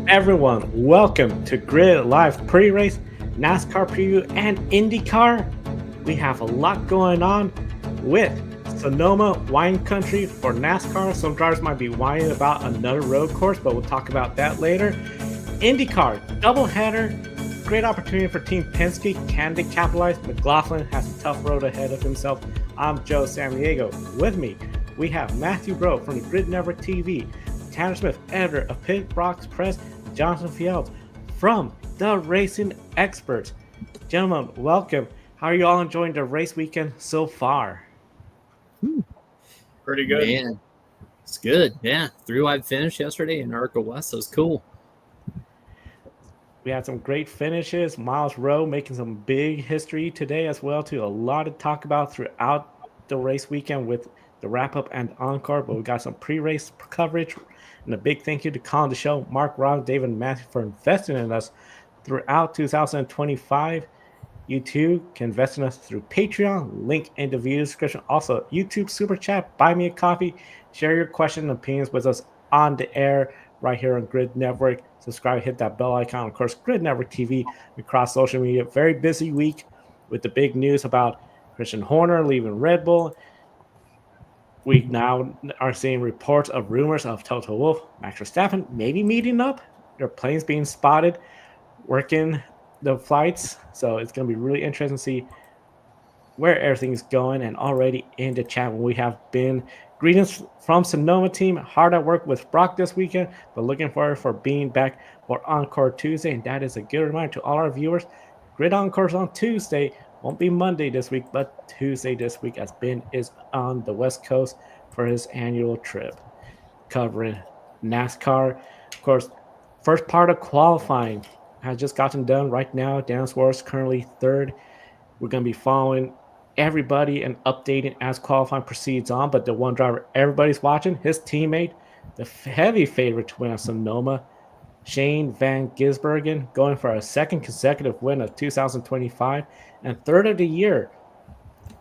Everyone, welcome to Grid Live Pre-Race, NASCAR Preview, and INDYCAR. We have a lot going on with Sonoma Wine Country for NASCAR. Some drivers might be whining about another road course, but we'll talk about that later. INDYCAR Doubleheader, great opportunity for Team Penske. Can they capitalize? McLaughlin has a tough road ahead of himself. I'm Joe Samaniego. With me, we have Matthew Bro from the Grid Network TV, Tanner Smith, editor of Pit Box Press, Jonathan Fields from the Racing Experts. Gentlemen, welcome. How are you all enjoying the race weekend so far? Pretty good. Man, it's good. Yeah, three-wide finish yesterday in Arca West. That was cool. We had some great finishes. Miles Rowe making some big history today as well, too. A lot to talk about throughout the race weekend with the wrap-up and encore, but we got some pre-race coverage. And a big thank you to Colin the Show, Mark, Rob, David, and Matthew for investing in us throughout 2025. You too can invest in us through Patreon, link in the video description. Also, YouTube Super Chat, buy me a coffee, share your questions and opinions with us on the air right here on Grid Network. Subscribe, hit that bell icon. Of course, Grid Network TV across social media. Very busy week with the big news about Christian Horner leaving Red Bull. We now are seeing reports of rumors of Toto Wolff, Max Verstappen maybe meeting up. Their planes being spotted, working the flights. So it's going to be really interesting to see where everything's going. And already in the chat, we have been greetings from Sonoma team. Hard at work with Brock this weekend, but looking forward for being back for Encore Tuesday. And that is a good reminder to all our viewers. Grid Encore's on Tuesday. Won't be Monday this week, but Tuesday this week, as Ben is on the West Coast for his annual trip covering NASCAR. Of course, first part of qualifying has just gotten done right now. Dan Swartz currently third. We're going to be following everybody and updating as qualifying proceeds on, but the one driver everybody's watching, his teammate, the heavy favorite to win at Sonoma, Shane Van Gisbergen, going for a second consecutive win of 2025 and third of the year.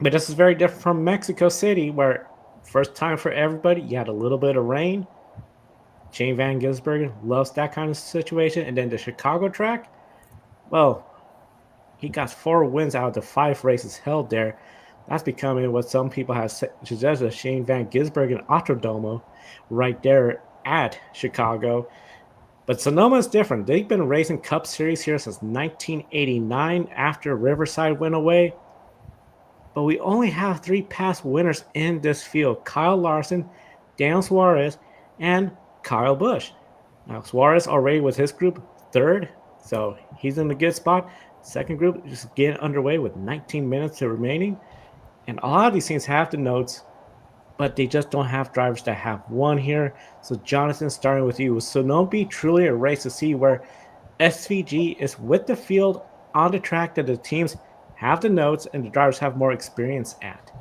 But this is very different from Mexico City, where first time for everybody, you had a little bit of rain. Shane Van Gisbergen loves that kind of situation. And then the Chicago track, well, he got 4 wins out of the 5 races held there. That's becoming what some people have suggested, Shane Van Gisbergen Autodromo right there at Chicago. But Sonoma is different. They've been racing Cup Series here since 1989 after Riverside went away. But we only have 3 past winners in this field: Kyle Larson, Dan Suarez, and Kyle Busch. Now, Suarez already with his group third, so he's in a good spot. Second group just getting underway with 19 minutes remaining. And a lot of these things have the notes, but they just don't have drivers that have won here. So, Jonathan, starting with you, will Sonoma be truly a race to see where SVG is with the field on the track that the teams have the notes and the drivers have more experience at?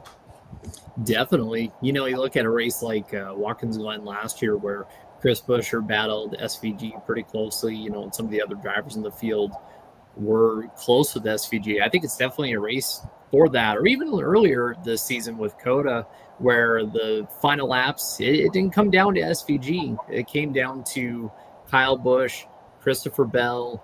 Definitely. You know, you look at a race like Watkins Glen last year where Chris Buescher battled SVG pretty closely, you know, and some of the other drivers in the field were close with SVG. I think it's definitely a race for that. Or even earlier this season with Coda, where the final laps, it didn't come down to SVG. It came down to Kyle Busch, Christopher Bell,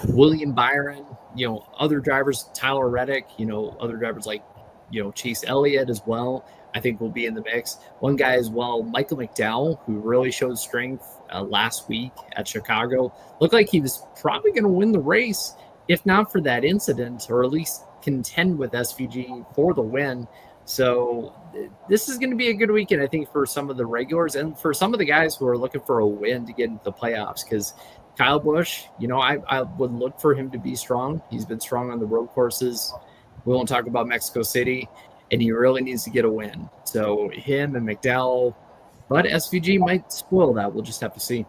William Byron, you know, other drivers, Tyler Reddick, you know, other drivers like, you know, Chase Elliott as well, I think will be in the mix. One guy as well, Michael McDowell, who really showed strength last week at Chicago. Looked like he was probably going to win the race, if not for that incident, or at least contend with SVG for the win. So this is going to be a good weekend, I think, for some of the regulars and for some of the guys who are looking for a win to get into the playoffs. Because Kyle Busch, you know, I would look for him to be strong. He's been strong on the road courses. We won't talk about Mexico City, and he really needs to get a win. So him and McDowell, but SVG might spoil that. We'll just have to see.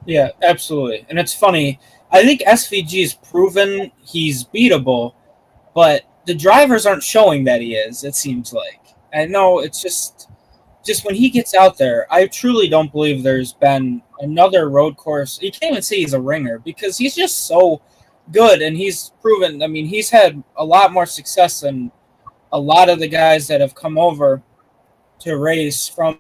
Yeah, absolutely. And it's funny. I think SVG's proven he's beatable, but the drivers aren't showing that he is, it seems like. I know it's just when he gets out there, I truly don't believe there's been another road course. You can't even say he's a ringer because he's just so good, and he's proven, I mean, he's had a lot more success than a lot of the guys that have come over to race from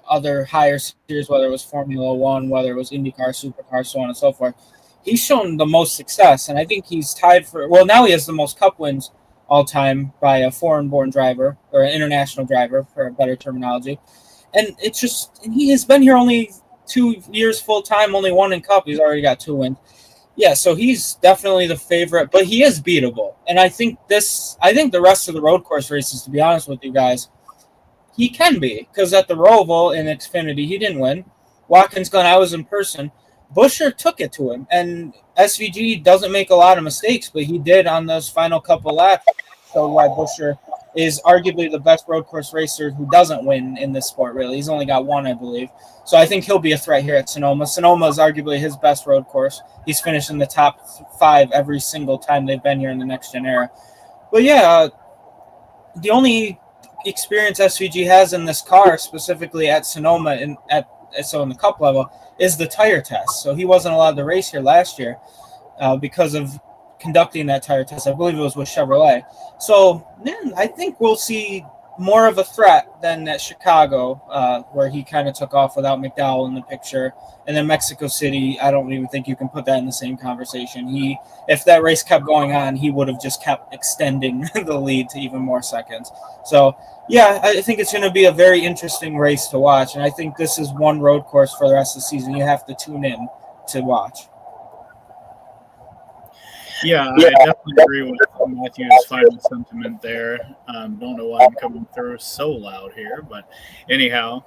other higher series, whether it was Formula One, whether it was IndyCar, Supercar, so on and so forth. He's shown the most success, and I think he's tied for, well, now he has the most cup wins all time by a foreign-born driver, or an international driver, for a better terminology. And it's just, and he has been here only 2 years full-time, only one in cup. He's already got 2 wins. Yeah, so he's definitely the favorite, but he is beatable. And I think the rest of the road course races, to be honest with you guys, he can be, because at the Roval in Xfinity, he didn't win. Watkins Glen, I was in person. Buescher took it to him, and SVG doesn't make a lot of mistakes, but he did on those final couple laps. So why Buescher is arguably the best road course racer who doesn't win in this sport, really. He's only got 1, I believe. So I think he'll be a threat here at Sonoma. Sonoma is arguably his best road course. He's finished in the top 5 every single time they've been here in the next-gen era. But yeah, the only experience SVG has in this car, specifically at Sonoma in the cup level, is the tire test. So he wasn't allowed to race here last year because of conducting that tire test. I believe it was with Chevrolet. So, man, I think we'll see more of a threat than at Chicago, where he kind of took off without McDowell in the picture. And then Mexico City, I don't even think you can put that in the same conversation. If that race kept going on, he would have just kept extending the lead to even more seconds. So, yeah, I think it's going to be a very interesting race to watch. And I think this is one road course for the rest of the season you have to tune in to watch. Yeah, I definitely agree with Matthew's final sentiment there. Don't know why I'm coming through so loud here, but anyhow,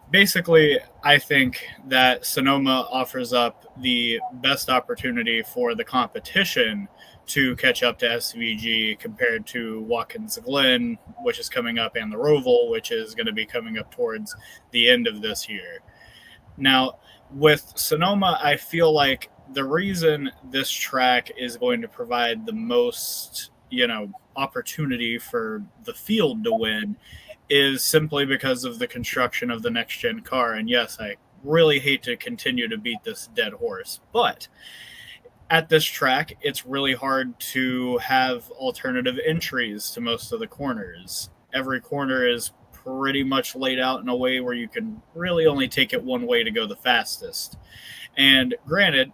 basically, I think that Sonoma offers up the best opportunity for the competition to catch up to SVG compared to Watkins Glen, which is coming up, and the Roval, which is going to be coming up towards the end of this year. Now, with Sonoma, I feel like the reason this track is going to provide the most, opportunity for the field to win is simply because of the construction of the next-gen car. And yes, I really hate to continue to beat this dead horse, but at this track, it's really hard to have alternative entries to most of the corners. Every corner is pretty much laid out in a way where you can really only take it one way to go the fastest. And granted,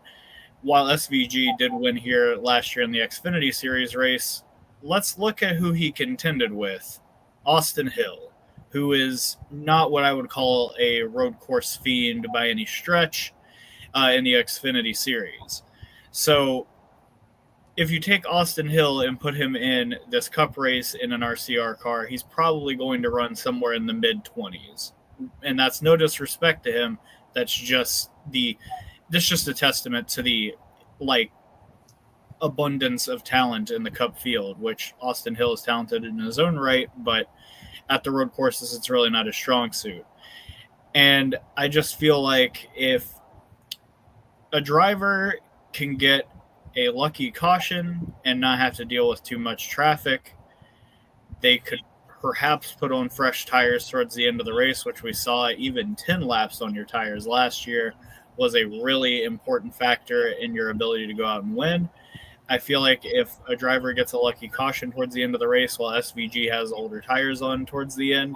while SVG did win here last year in the Xfinity Series race, let's look at who he contended with. Austin Hill, who is not what I would call a road course fiend by any stretch in the Xfinity Series. So if you take Austin Hill and put him in this cup race in an RCR car, he's probably going to run somewhere in the mid-20s. And that's no disrespect to him. That's just a testament to the abundance of talent in the cup field, which Austin Hill is talented in his own right, but at the road courses, it's really not his strong suit. And I just feel like if a driver can get a lucky caution and not have to deal with too much traffic, they could perhaps put on fresh tires towards the end of the race, which we saw even 10 laps on your tires last year was a really important factor in your ability to go out and win. I feel like if a driver gets a lucky caution towards the end of the race while SVG has older tires on towards the end,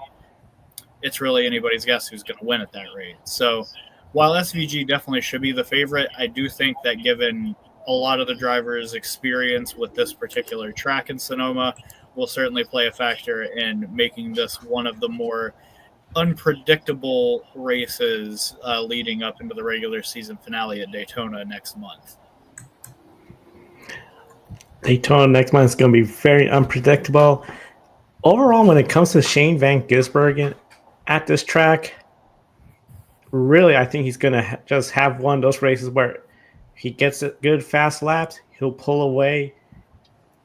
it's really anybody's guess who's going to win at that rate. So while SVG definitely should be the favorite, I do think that given a lot of the drivers' experience with this particular track in Sonoma will certainly play a factor in making this one of the more unpredictable races leading up into the regular season finale at Daytona next month. Daytona next month is going to be very unpredictable. Overall, when it comes to Shane Van Gisbergen at this track, really, I think he's going to just have one of those races where he gets a good fast laps, he'll pull away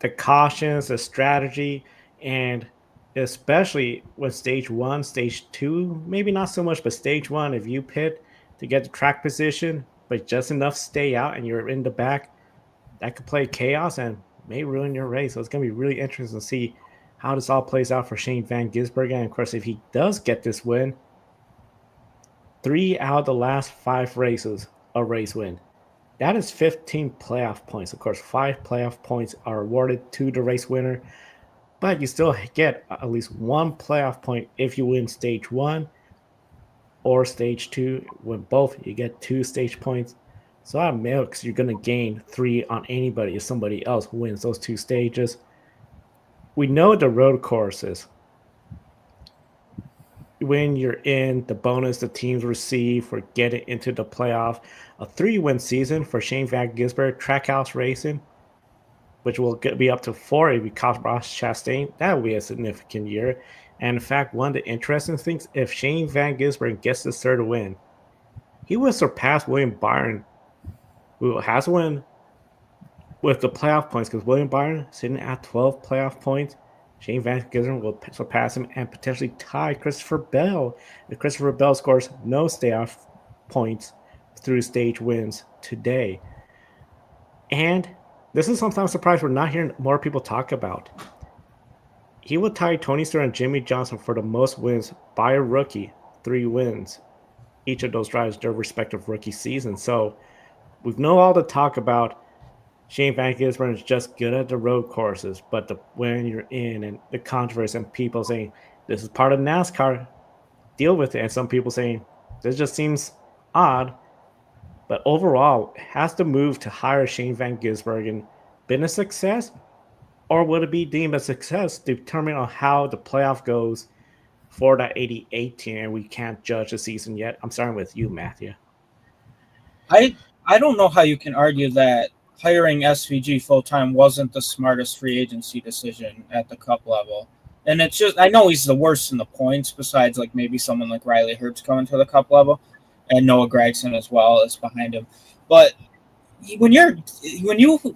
the cautions, the strategy, and especially with stage 1, stage 2, maybe not so much, but stage 1, if you pit to get the track position, but just enough stay out and you're in the back, that could play chaos and may ruin your race. So it's going to be really interesting to see how this all plays out for Shane Van Gisbergen. And of course, if he does get this win, 3 out of the last 5 races, a race win. That is 15 playoff points. Of course, 5 playoff points are awarded to the race winner, but you still get at least 1 playoff point if you win stage 1, or stage 2. When both, you get 2 stage points. So out of milks, you're going to gain 3 on anybody if somebody else wins those 2 stages. We know the road courses. When you're in, the bonus the teams receive for getting into the playoff, a 3-win season for Shane Van Gisbergen, Trackhouse Racing, which will be up to 4 if you count Ross Chastain. That will be a significant year. And in fact, one of the interesting things, if Shane Van Gisbergen gets the 3rd win, he will surpass William Byron, who has won with the playoff points, because William Byron sitting at 12 playoff points. Shane Van Gisbergen will surpass him and potentially tie Christopher Bell if Christopher Bell scores no stay-off points through stage wins today. And this is something I'm surprised we're not hearing more people talk about. He will tie Tony Stewart and Jimmy Johnson for the most wins by a rookie, 3 wins. Each of those drives their respective rookie season. So we know all the talk about Shane Van Gisbergen is just good at the road courses, but when you're in and the controversy and people saying this is part of NASCAR, deal with it. And some people saying this just seems odd. But overall, has the move to hire Shane Van Gisbergen been a success? Or would it be deemed a success determining on how the playoff goes for that 88 team? And we can't judge the season yet. I'm starting with you, Matthew. I don't know how you can argue that hiring SVG full-time wasn't the smartest free agency decision at the Cup level. And it's just, I know he's the worst in the points, besides like maybe someone like Riley Herbst coming to the Cup level, and Noah Gragson as well is behind him. But when you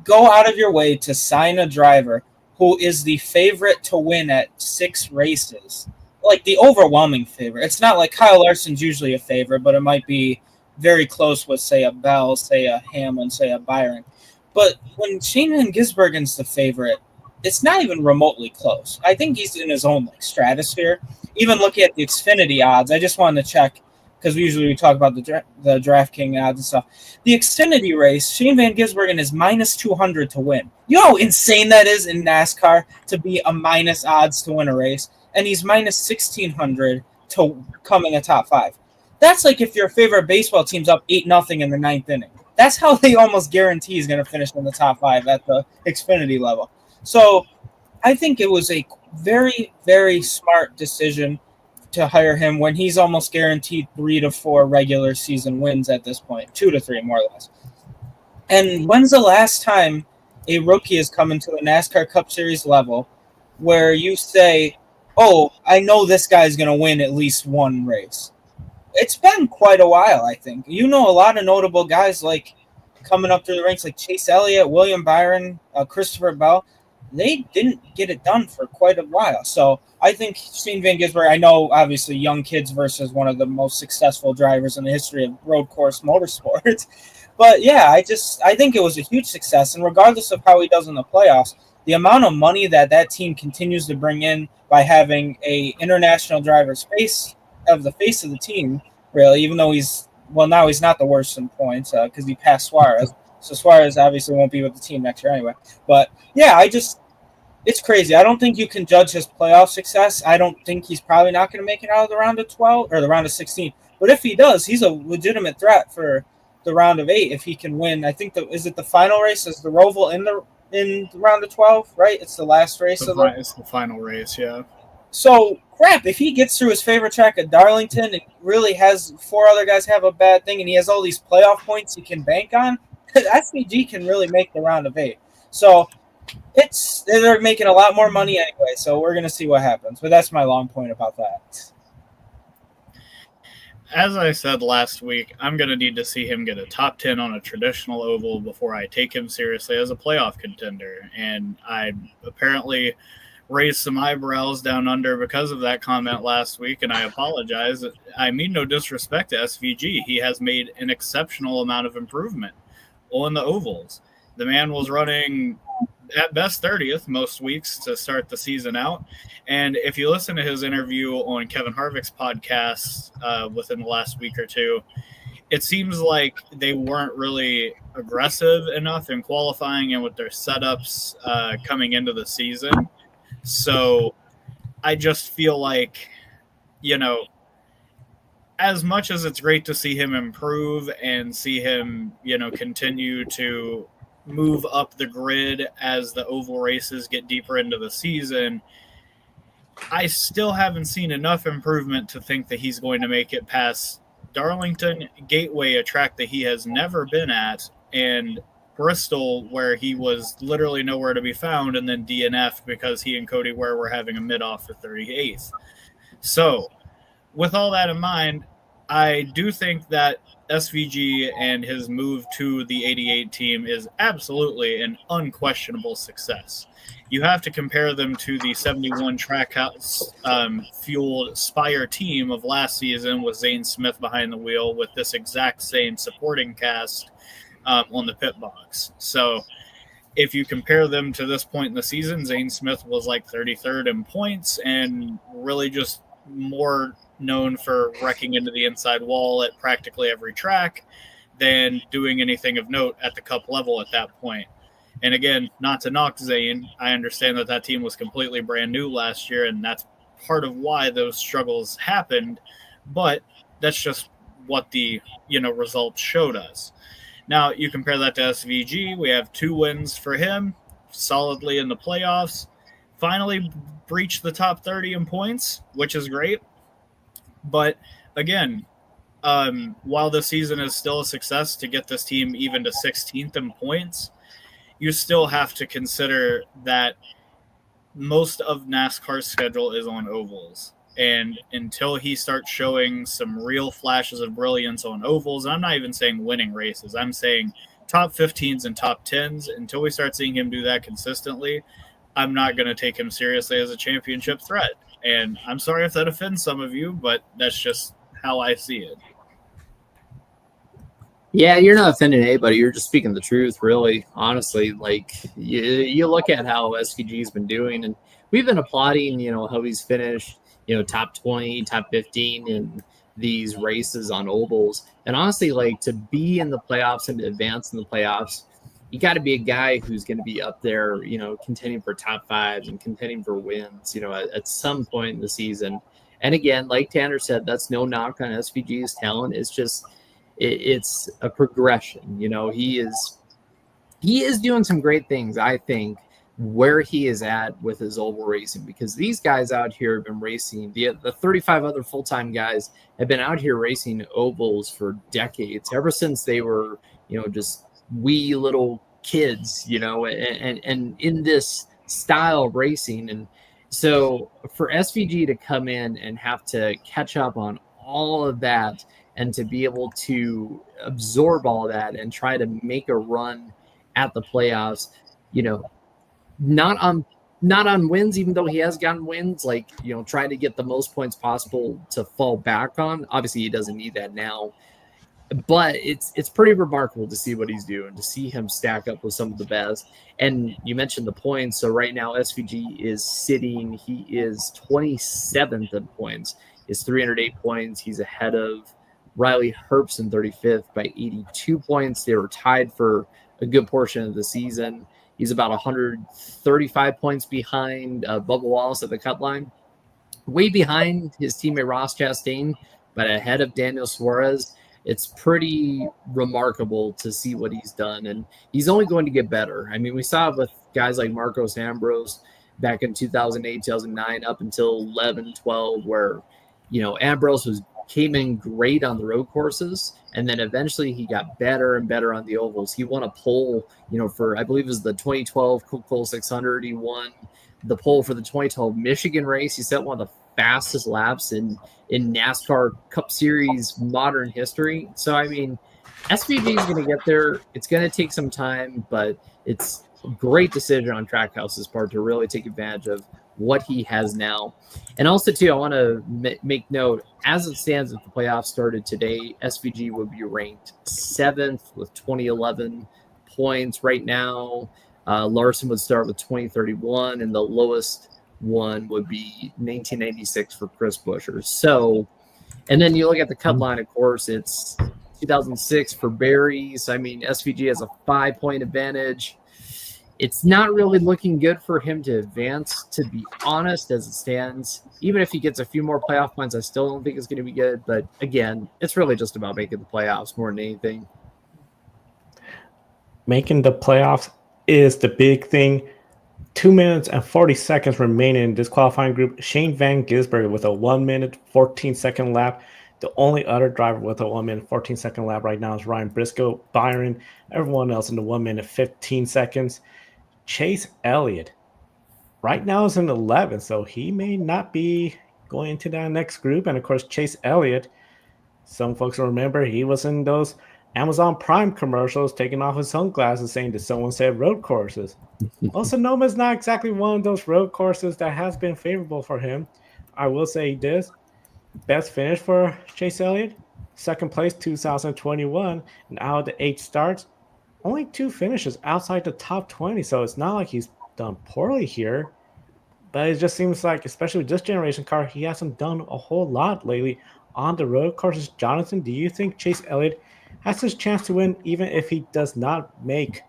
go out of your way to sign a driver who is the favorite to win at 6 races, like the overwhelming favorite, it's not like Kyle Larson's usually a favorite, but it might be very close with, say, a Bell, say a Hamlin, say a Byron. But when Shane Van Gisbergen's the favorite, it's not even remotely close. I think he's in his own like stratosphere. Even looking at the Xfinity odds, I just wanted to check, because we talk about the DraftKings odds and stuff. The Xfinity race, Shane Van Gisbergen is minus 200 to win. You know how insane that is in NASCAR to be a minus odds to win a race? And he's minus 1,600 to come in the top 5. That's like if your favorite baseball team's up 8-0 in the 9th inning. That's how they almost guarantee he's going to finish in the top 5 at the Xfinity level. So I think it was a very, very smart decision to hire him when he's almost guaranteed 3 to 4 regular season wins at this point, 2 to 3 more or less. And when's the last time a rookie has come into the NASCAR Cup Series level where you say, oh, I know this guy's going to win at least one race? It's been quite a while, I think. You know, a lot of notable guys like coming up through the ranks like Chase Elliott, William Byron, Christopher Bell. They didn't get it done for quite a while. So I think Shane Van Gisbergen, I know obviously young kids versus one of the most successful drivers in the history of road course motorsports. But yeah, I think it was a huge success. And regardless of how he does in the playoffs, the amount of money that team continues to bring in by having a international driver's face of the team, really, even though now he's not the worst in points because he passed Suarez. So Suarez obviously won't be with the team next year anyway. But yeah, it's crazy. I don't think you can judge his playoff success. I don't think he's probably not going to make it out of the round of 12 or the round of 16. But if he does, he's a legitimate threat for the round of 8 if he can win. I think is it the final race? Is the Roval in the round of 12? Right, it's the last race. It's the final race, yeah. So crap, if he gets through his favorite track at Darlington and really has 4 other guys have a bad thing, and he has all these playoff points he can bank on, SVG can really make the round of 8. So they're making a lot more money anyway, so we're going to see what happens. But that's my long point about that. As I said last week, I'm going to need to see him get a top 10 on a traditional oval before I take him seriously as a playoff contender. And I apparently raised some eyebrows down under because of that comment last week, and I apologize. I mean no disrespect to SVG. He has made an exceptional amount of improvement on the ovals. The man was running at best 30th most weeks to start the season out. And if you listen to his interview on Kevin Harvick's podcast within the last week or two, it seems like they weren't really aggressive enough in qualifying and with their setups coming into the season. So I just feel like, as much as it's great to see him improve and see him, continue to move up the grid as the oval races get deeper into the season, I still haven't seen enough improvement to think that he's going to make it past Darlington, Gateway, a track that he has never been at, and Bristol, where he was literally nowhere to be found, and then DNF because he and Cody Ware were having a mid-off for 38th. So, with all that in mind, I do think that SVG and his move to the 88 team is absolutely an unquestionable success. You have to compare them to the 71 Trackhouse fueled Spire team of last season with Zane Smith behind the wheel with this exact same supporting cast on the pit box. So if you compare them to this point in the season, Zane Smith was like 33rd in points and really just more known for wrecking into the inside wall at practically every track than doing anything of note at the cup level at that point. And again, not to knock Zane, I understand that team was completely brand new last year, and that's part of why those struggles happened, but that's just what the results showed us. Now, you compare that to SVG, we have 2 wins for him, solidly in the playoffs, finally breached the top 30 in points, which is great. But again, while the season is still a success to get this team even to 16th in points, you still have to consider that most of NASCAR's schedule is on ovals. And until he starts showing some real flashes of brilliance on ovals, I'm not even saying winning races, I'm saying top 15s and top 10s, until we start seeing him do that consistently, I'm not going to take him seriously as a championship threat. And I'm sorry if that offends some of you, but that's just how I see it. Yeah, you're not offending anybody. You're just speaking the truth, really, honestly. Like, you look at how SVG's been doing, and we've been applauding, how he's finished, top 20, top 15 in these races on ovals. And honestly, like, to be in the playoffs and to advance in the playoffs, you got to be a guy who's going to be up there, contending for top 5s and contending for wins, at some point in the season. And again, like Tanner said, that's no knock on SVG's talent. It's just, it's a progression. He is doing some great things, I think, where he is at with his oval racing, because these guys out here have been racing, the 35 other full-time guys have been out here racing ovals for decades, ever since they were, just wee little kids, and in this style of racing. And so for SVG to come in and have to catch up on all of that and to be able to absorb all that and try to make a run at the playoffs, not on wins, even though he has gotten wins, like, trying to get the most points possible to fall back on. Obviously, he doesn't need that now. But it's pretty remarkable to see what he's doing, to see him stack up with some of the best. And you mentioned the points. So right now, SVG he is 27th in points. He's 308 points. He's ahead of Riley Herbst in 35th by 82 points. They were tied for a good portion of the season. He's about 135 points behind Bubba Wallace at the cut line. Way behind his teammate Ross Chastain, but ahead of Daniel Suarez. It's pretty remarkable to see what he's done, and he's only going to get better. I mean, we saw it with guys like Marcos Ambrose back in 2008, 2009, up until 11, 12, where, Ambrose came in great on the road courses, and then eventually he got better and better on the ovals. He won a pole, for, I believe it was the 2012 Coca-Cola 600. He won the pole for the 2012 Michigan race. He set one of the fastest laps in NASCAR Cup Series modern history. So, I mean, SVG is going to get there. It's going to take some time, but it's a great decision on Trackhouse's part to really take advantage of what he has now. And also, too, I want to make note, as it stands, if the playoffs started today, SVG would be ranked 7th with 2011 points. Right now, Larson would start with 2031, and the lowest one would be 1996 for Chris Buescher. So, and then you look at the cut line, of course, it's 2006 for Barry. So, I mean, SVG has a 5-point advantage. it's not really looking good for him to advance, to be honest, as it stands. Even if he gets a few more playoff points, I still don't think it's going to be good. But again, it's really just about making the playoffs more than anything. Making the playoffs is the big thing. 2 minutes and 40 seconds remaining in this qualifying group. Shane Van Gisbergen with a 1 minute, 14-second lap. The only other driver with a 1 minute, 14-second lap right now is Ryan Briscoe. Byron, everyone else in the 1 minute, 15 seconds. Chase Elliott right now is in 11th, so he may not be going into that next group. And of course, Chase Elliott, some folks will remember he was in those Amazon Prime commercials taking off his sunglasses saying that someone said road courses. Well, Sonoma is not exactly one of those road courses that has been favorable for him. I will say he did. Best finish for Chase Elliott, second place 2021, and out of the 8 starts, only 2 finishes outside the top 20. So it's not like he's done poorly here, but it just seems like, especially with this generation car, he hasn't done a whole lot lately on the road courses. Jonathan, do you think Chase Elliott has his chance to win even if he does not make,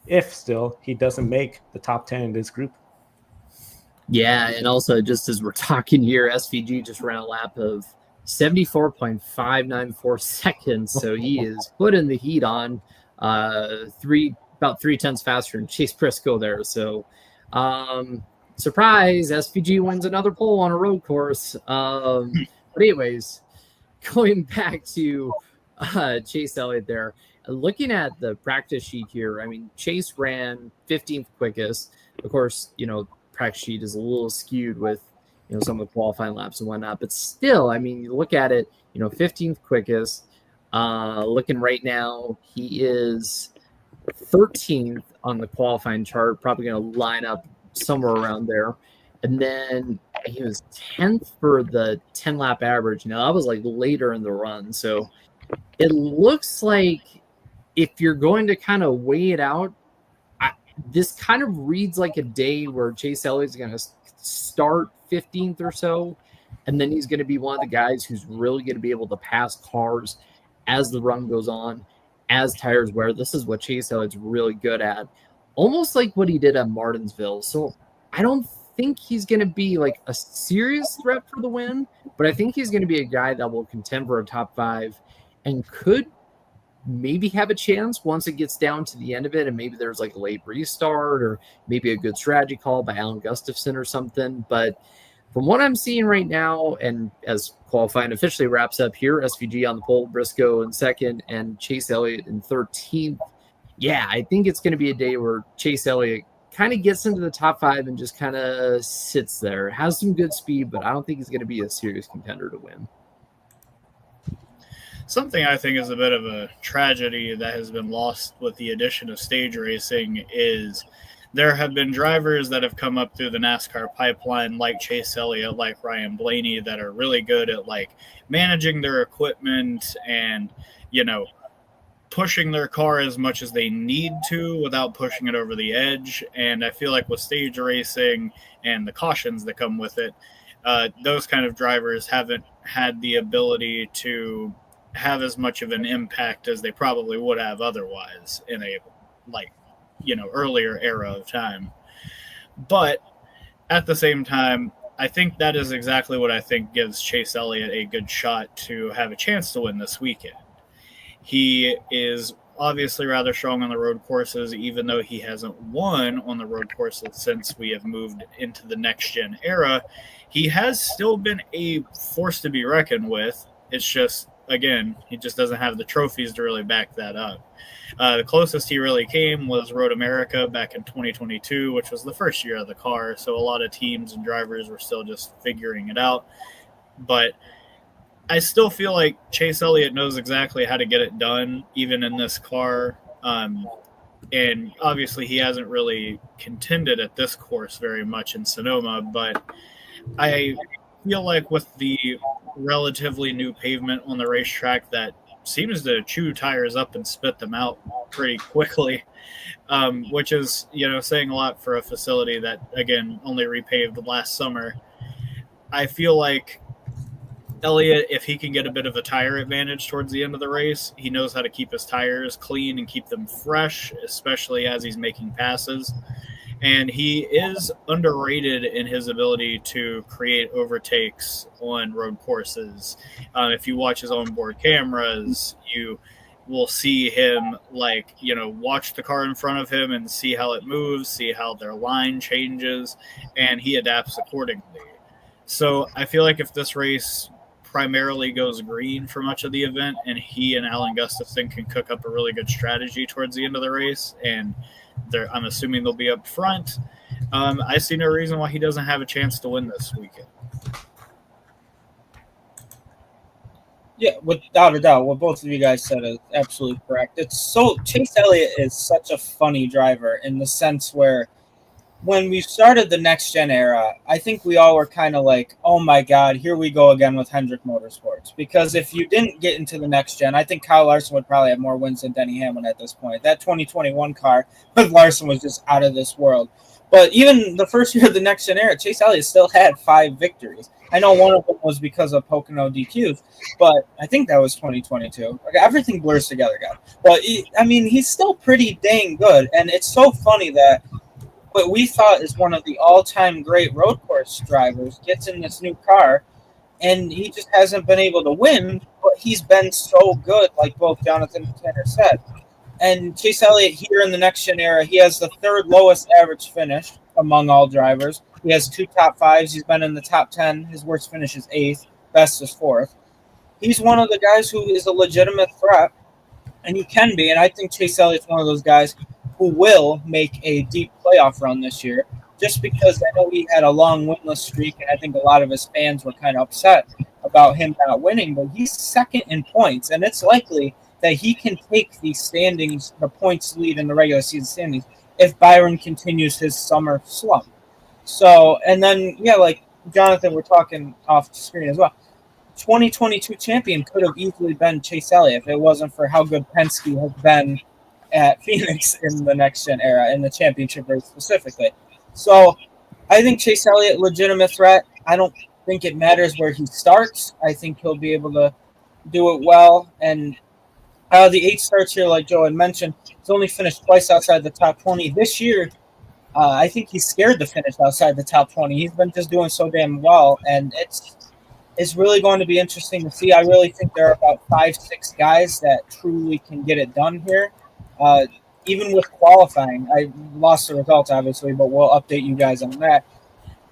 if still he doesn't make the top 10 in this group? Yeah, and also just as we're talking here, SVG just ran a lap of 74.594 seconds, so he is putting the heat on, about 0.3 faster than Chase Briscoe there. So, surprise, SVG wins another pole on a road course. But anyways, going back to Chase Elliott there, looking at the practice sheet here, I mean, Chase ran 15th quickest. Of course, practice sheet is a little skewed with some of the qualifying laps and whatnot, but still, I mean, you look at it, 15th quickest. Looking right now, he is 13th on the qualifying chart, probably going to line up somewhere around there. And then he was 10th for the 10-lap average. Now, that was like later in the run, so it looks like if you're going to kind of weigh it out, this kind of reads like a day where Chase Elliott's going to start 15th or so, and then he's going to be one of the guys who's really going to be able to pass cars as the run goes on, as tires wear. This is what Chase Elliott's really good at, almost like what he did at Martinsville. So I don't think he's going to be like a serious threat for the win, but I think he's going to be a guy that will contend for a top 5 and could maybe have a chance once it gets down to the end of it, and maybe there's like a late restart or maybe a good strategy call by Alan Gustafson or something. But from what I'm seeing right now, and as qualifying officially wraps up here, SVG on the pole, Briscoe in second, and Chase Elliott in 13th. Yeah, I think it's going to be a day where Chase Elliott kind of gets into the top 5 and just kind of sits there. Has some good speed, but I don't think he's going to be a serious contender to win. Something I think is a bit of a tragedy that has been lost with the addition of stage racing is there have been drivers that have come up through the NASCAR pipeline like Chase Elliott, like Ryan Blaney, that are really good at like managing their equipment and, pushing their car as much as they need to without pushing it over the edge. And I feel like with stage racing and the cautions that come with it, those kind of drivers haven't had the ability to have as much of an impact as they probably would have otherwise in a earlier era of time. But at the same time, I think that is exactly what I think gives Chase Elliott a good shot to have a chance to win this weekend. He is obviously rather strong on the road courses, even though he hasn't won on the road courses since we have moved into the next-gen era. He has still been a force to be reckoned with. It's just, again, he just doesn't have the trophies to really back that up. The closest he really came was Road America back in 2022, which was the first year of the car, so a lot of teams and drivers were still just figuring it out. But I still feel like Chase Elliott knows exactly how to get it done, even in this car. And obviously he hasn't really contended at this course very much in Sonoma, but I feel like with the relatively new pavement on the racetrack that seems to chew tires up and spit them out pretty quickly, which is, saying a lot for a facility that, again, only repaved last summer. I feel like Elliott, if he can get a bit of a tire advantage towards the end of the race, he knows how to keep his tires clean and keep them fresh, especially as he's making passes. And he is underrated in his ability to create overtakes on road courses. If you watch his onboard cameras, you will see him watch the car in front of him and see how it moves, see how their line changes, and he adapts accordingly. So I feel like if this race primarily goes green for much of the event and he and Alan Gustafson can cook up a really good strategy towards the end of the race, and I'm assuming they'll be up front, I see no reason why he doesn't have a chance to win this weekend. Yeah, without a doubt, what both of you guys said is absolutely correct. Chase Elliott is such a funny driver in the sense where when we started the next gen era, I think we all were kind of like, oh my God, here we go again with Hendrick Motorsports. Because if you didn't get into the next gen, I think Kyle Larson would probably have more wins than Denny Hamlin at this point. That 2021 car with Larson was just out of this world. But even the first year of the next gen era, Chase Elliott still had 5 victories. I know one of them was because of Pocono DQs, but I think that was 2022. Like, everything blurs together, guys. But he's still pretty dang good. And it's so funny that what we thought is one of the all-time great road course drivers gets in this new car, and he just hasn't been able to win, but he's been so good, like both Jonathan and Tanner said. And Chase Elliott here in the next gen era, he has the 3rd lowest average finish among all drivers. He has 2 top 5s. He's been in the top 10. His worst finish is 8th. Best is 4th. He's one of the guys who is a legitimate threat, and he can be. And I think Chase Elliott's one of those guys who will make a deep playoff run this year, just because I know he had a long winless streak, and I think a lot of his fans were kind of upset about him not winning, but he's 2nd in points, and it's likely that he can take the standings, the points lead in the regular season standings, if Byron continues his summer slump. So, and then, like Jonathan, we're talking off the screen as well, 2022 champion could have easily been Chase Elliott if it wasn't for how good Penske has been at Phoenix in the next gen era, in the championship race specifically. So I think Chase Elliott, legitimate threat. I don't think it matters where he starts. I think he'll be able to do it well. And the 8 starts here, like Joe had mentioned, he's only finished twice outside the top 20. This year, I think he's scared to finish outside the top 20. He's been just doing so damn well, and it's really going to be interesting to see. I really think there are about 5-6 guys that truly can get it done here. Even with qualifying, I lost the results, obviously, but we'll update you guys on that.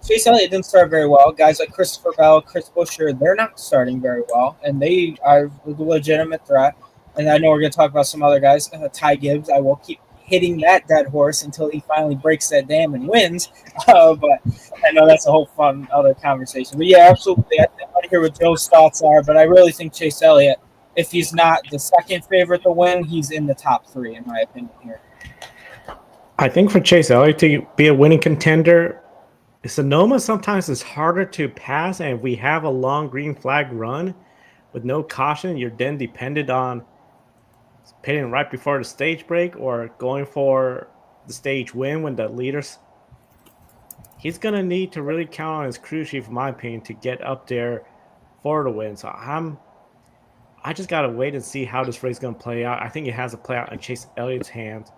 Chase Elliott didn't start very well. Guys like Christopher Bell, Chris Buescher, they're not starting very well, and they are a legitimate threat. And I know we're going to talk about some other guys. Ty Gibbs, I will keep hitting that dead horse until he finally breaks that dam and wins. But I know that's a whole fun other conversation. But, yeah, absolutely. I want to hear what Joe's thoughts are, but I really think Chase Elliott, if he's not the 2nd favorite to win, he's in the top 3, in my opinion here. I think for Chase Elliott to be a winning contender, Sonoma sometimes is harder to pass, and if we have a long green flag run with no caution, you're then dependent on pitting right before the stage break or going for the stage win when the leaders. He's going to need to really count on his crew chief, in my opinion, to get up there for the win. So I just got to wait and see how this race is going to play out. I think it has to play out in Chase Elliott's hands.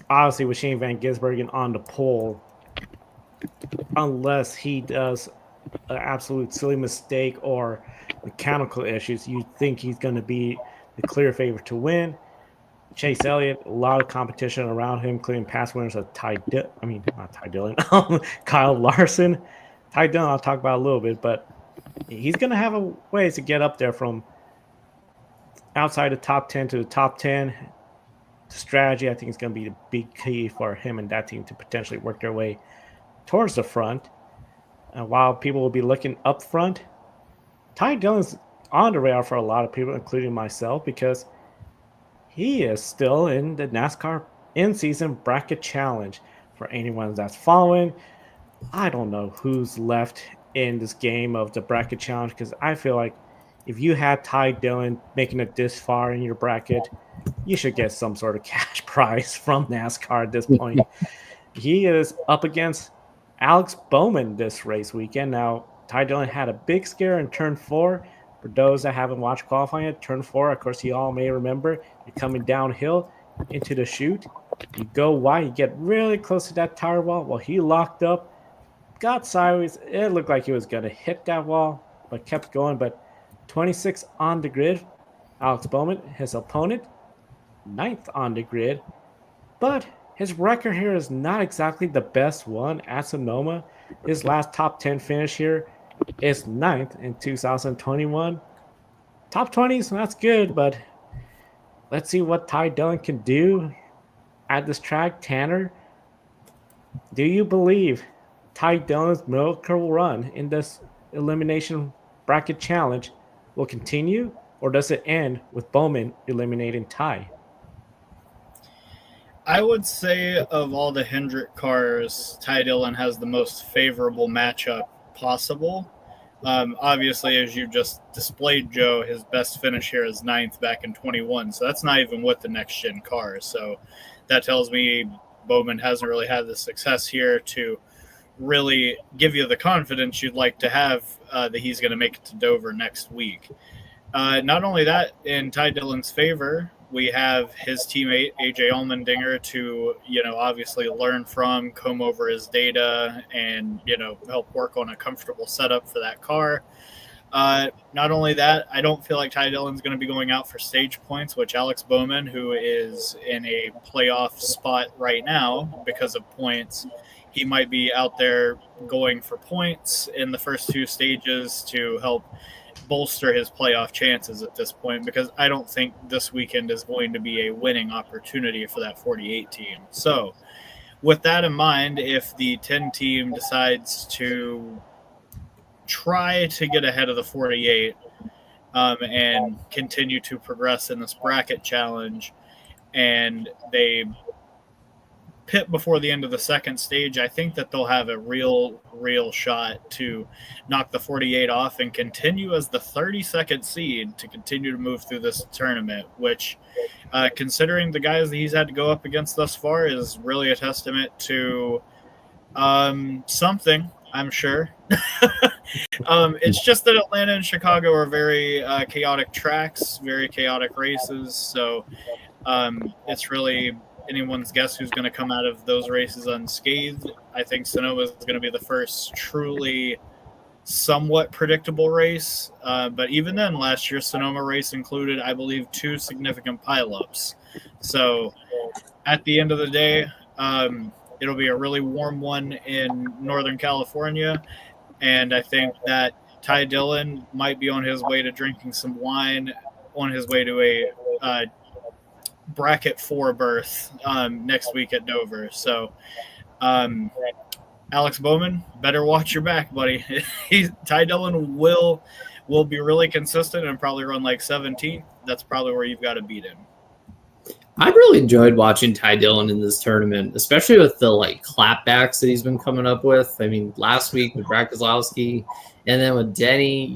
Obviously, with Shane Van Gisbergen on the pole, unless he does an absolute silly mistake or mechanical issues, you think he's going to be the clear favorite to win. Chase Elliott, a lot of competition around him, including past winners of Kyle Larson. Ty Dillon, I'll talk about a little bit, but he's going to have a ways to get up there from outside the top 10 to the top 10. Strategy, I think, is going to be the big key for him and that team to potentially work their way towards the front. And while people will be looking up front, Ty Dillon's on the radar for a lot of people, including myself, because he is still in the NASCAR in-season bracket challenge. For anyone that's following, I don't know who's left in this game of the bracket challenge, because I feel like if you had Ty Dillon making it this far in your bracket, you should get some sort of cash prize from NASCAR at this point. He is up against Alex Bowman this race weekend. Now, Ty Dillon had a big scare in turn 4. For those that haven't watched qualifying yet, turn 4, of course, you all may remember, you're coming downhill into the chute. You go wide, you get really close to that tire wall. Well, he locked up, got sideways. It looked like he was going to hit that wall, but kept going. But 26 on the grid, Alex Bowman, his opponent, 9th on the grid. But his record here is not exactly the best one at Sonoma. His last top 10 finish here is 9th in 2021. Top 20s, that's good, but let's see what Ty Dillon can do at this track. Tanner, do you believe Ty Dillon's miracle run in this elimination bracket challenge will continue, or does it end with Bowman eliminating Ty? I would say of all the Hendrick cars, Ty Dillon has the most favorable matchup possible. Obviously, as you just displayed, Joe, his best finish here is 9th back in 21. So that's not even with the next-gen cars. So that tells me Bowman hasn't really had the success here to really give you the confidence you'd like to have that he's going to make it to Dover next week. Not only that, in Ty Dillon's favor, we have his teammate, AJ Allmendinger, to, obviously learn from, comb over his data, and, help work on a comfortable setup for that car. Not only that, I don't feel like Ty Dillon's going to be going out for stage points, which Alex Bowman, who is in a playoff spot right now because of points, he might be out there going for points in the first 2 stages to help bolster his playoff chances at this point, because I don't think this weekend is going to be a winning opportunity for that 48 team. So with that in mind, if the 10 team decides to try to get ahead of the 48 and continue to progress in this bracket challenge, and they pit before the end of the second stage, I think that they'll have a real shot to knock the 48 off and continue as the 32nd seed to continue to move through this tournament, which, considering the guys that he's had to go up against thus far, is really a testament to something, I'm sure. It's just that Atlanta and Chicago are very chaotic tracks, very chaotic races, so it's really anyone's guess who's going to come out of those races unscathed. I think Sonoma is going to be the first truly somewhat predictable race. But even then, last year's Sonoma race included, I believe, 2 significant pileups. So at the end of the day, it'll be a really warm one in Northern California. And I think that Ty Dillon might be on his way to drinking some wine, on his way to a bracket 4 berth next week at Dover. So Alex Bowman, better watch your back, buddy. Ty Dillon will be really consistent and probably run like 17th. That's probably where you've got to beat him. I've really enjoyed watching Ty Dillon in this tournament, especially with the clapbacks that he's been coming up with. I mean, last week with Brad Keselowski, and then with Denny,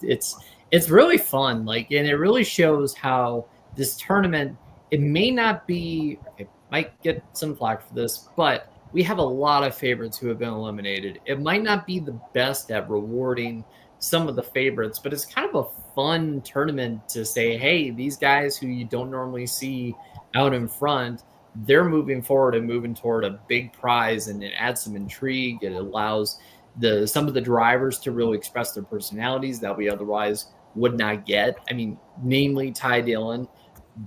it's really fun. And it really shows how this tournament, it may not be, it might get some flack for this, but we have a lot of favorites who have been eliminated. It might not be the best at rewarding some of the favorites, but it's kind of a fun tournament to say, hey, these guys who you don't normally see out in front, they're moving forward and moving toward a big prize, and it adds some intrigue. It allows some of the drivers to really express their personalities that we otherwise would not get. I mean, namely Ty Dillon.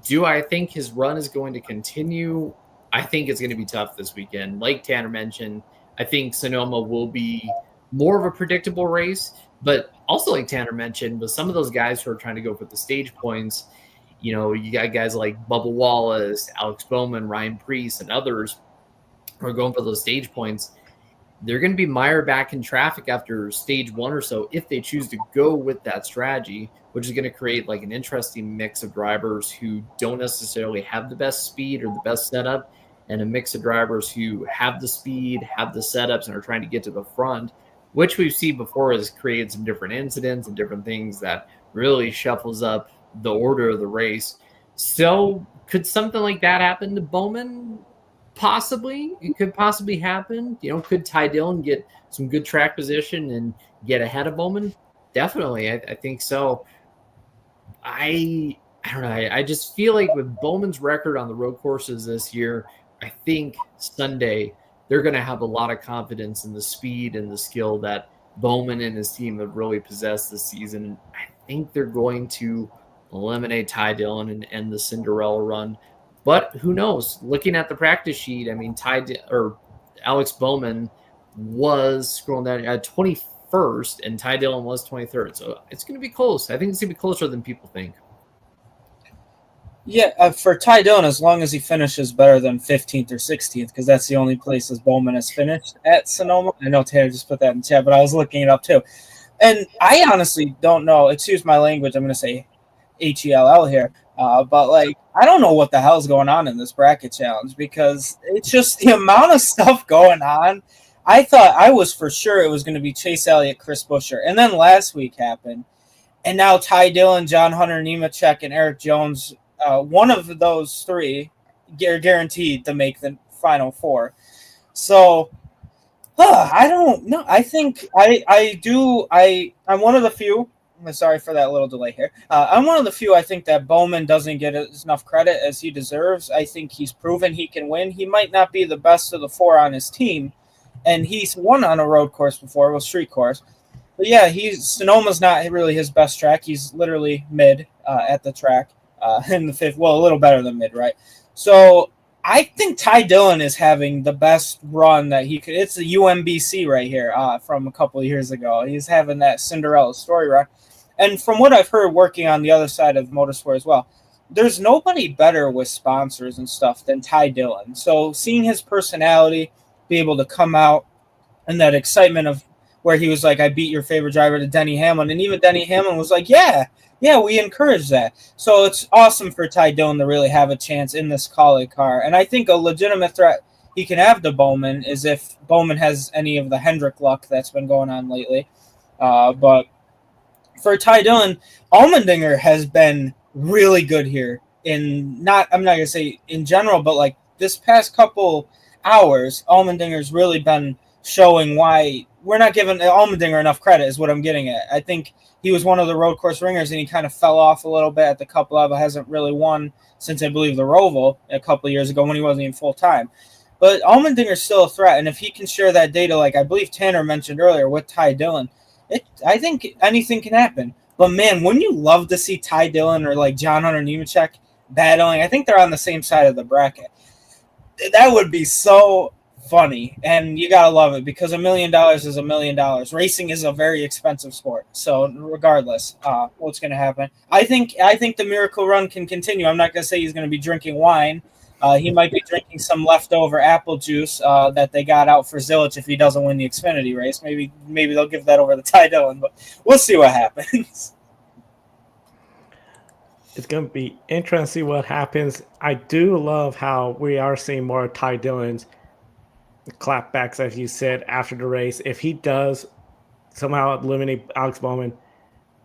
Do I think his run is going to continue? I think it's going to be tough this weekend. Like Tanner mentioned, I think Sonoma will be more of a predictable race, but also like Tanner mentioned, with some of those guys who are trying to go for the stage points, you got guys like Bubba Wallace, Alex Bowman, Ryan Preece, and others who are going for those stage points. They're going to be mired back in traffic after stage 1 or so if they choose to go with that strategy, which is going to create an interesting mix of drivers who don't necessarily have the best speed or the best setup, and a mix of drivers who have the speed, have the setups, and are trying to get to the front, which we've seen before has created some different incidents and different things that really shuffles up the order of the race. So could something like that happen to Bowman? Possibly, it could possibly happen. Could Ty Dillon get some good track position and get ahead of Bowman? Definitely, I think so. I don't know. I just feel like with Bowman's record on the road courses this year, I think Sunday they're going to have a lot of confidence in the speed and the skill that Bowman and his team have really possessed this season. I think they're going to eliminate Ty Dillon and end the Cinderella run. But who knows? Looking at the practice sheet, I mean, Alex Bowman was scrolling down at 21st, and Ty Dillon was 23rd. So it's going to be close. I think it's going to be closer than people think. Yeah, for Ty Dillon, as long as he finishes better than 15th or 16th, because that's the only places Bowman has finished at Sonoma. I know Tanner just put that in chat, but I was looking it up too. And I honestly don't know. Excuse my language. I'm going to say HELL here. But, I don't know what the hell's going on in this bracket challenge, because it's just the amount of stuff going on. I thought I was for sure it was going to be Chase Elliott, Chris Buescher. And then last week happened. And now Ty Dillon, John Hunter Nemechek, and Eric Jones, one of those three are guaranteed to make the Final Four. So, I don't know. I think I'm one of the few. I'm sorry for that little delay here. I'm one of the few I think that Bowman doesn't get enough credit as he deserves. I think he's proven he can win. He might not be the best of the four on his team, and he's won on a road course before, well, street course. But yeah, Sonoma's not really his best track. He's literally mid at the track in the fifth. Well, a little better than mid, right? So I think Ty Dillon is having the best run that he could. It's the UMBC right here from a couple of years ago. He's having that Cinderella story run. And from what I've heard working on the other side of motorsport as well, there's nobody better with sponsors and stuff than Ty Dillon. So seeing his personality, be able to come out and that excitement of where he was like, I beat your favorite driver to Denny Hamlin. And even Denny Hamlin was like, yeah, we encourage that. So it's awesome for Ty Dillon to really have a chance in this Kaulig car. And I think a legitimate threat he can have to Bowman is if Bowman has any of the Hendrick luck that's been going on lately. But for Ty Dillon, Allmendinger has been really good here. I'm not going to say in general, but this past couple hours, Allmendinger's really been showing why we're not giving Allmendinger enough credit is what I'm getting at. I think he was one of the road course ringers, and he kind of fell off a little bit at the Cup level. Hasn't really won since, I believe, the Roval a couple of years ago when he wasn't even full-time. But Allmendinger's still a threat, and if he can share that data, like I believe Tanner mentioned earlier with Ty Dillon, I think anything can happen. But, man, wouldn't you love to see Ty Dillon or John Hunter Nemechek battling? I think they're on the same side of the bracket. That would be so funny, and you got to love it because $1 million is $1 million. Racing is a very expensive sport. So, regardless, what's going to happen? I think the miracle run can continue. I'm not going to say he's going to be drinking wine. He might be drinking some leftover apple juice that they got out for Zilich if he doesn't win the Xfinity race. Maybe they'll give that over to Ty Dillon, but we'll see what happens. It's going to be interesting to see what happens. I do love how we are seeing more Ty Dillon's clapbacks, as you said, after the race. If he does somehow eliminate Alex Bowman,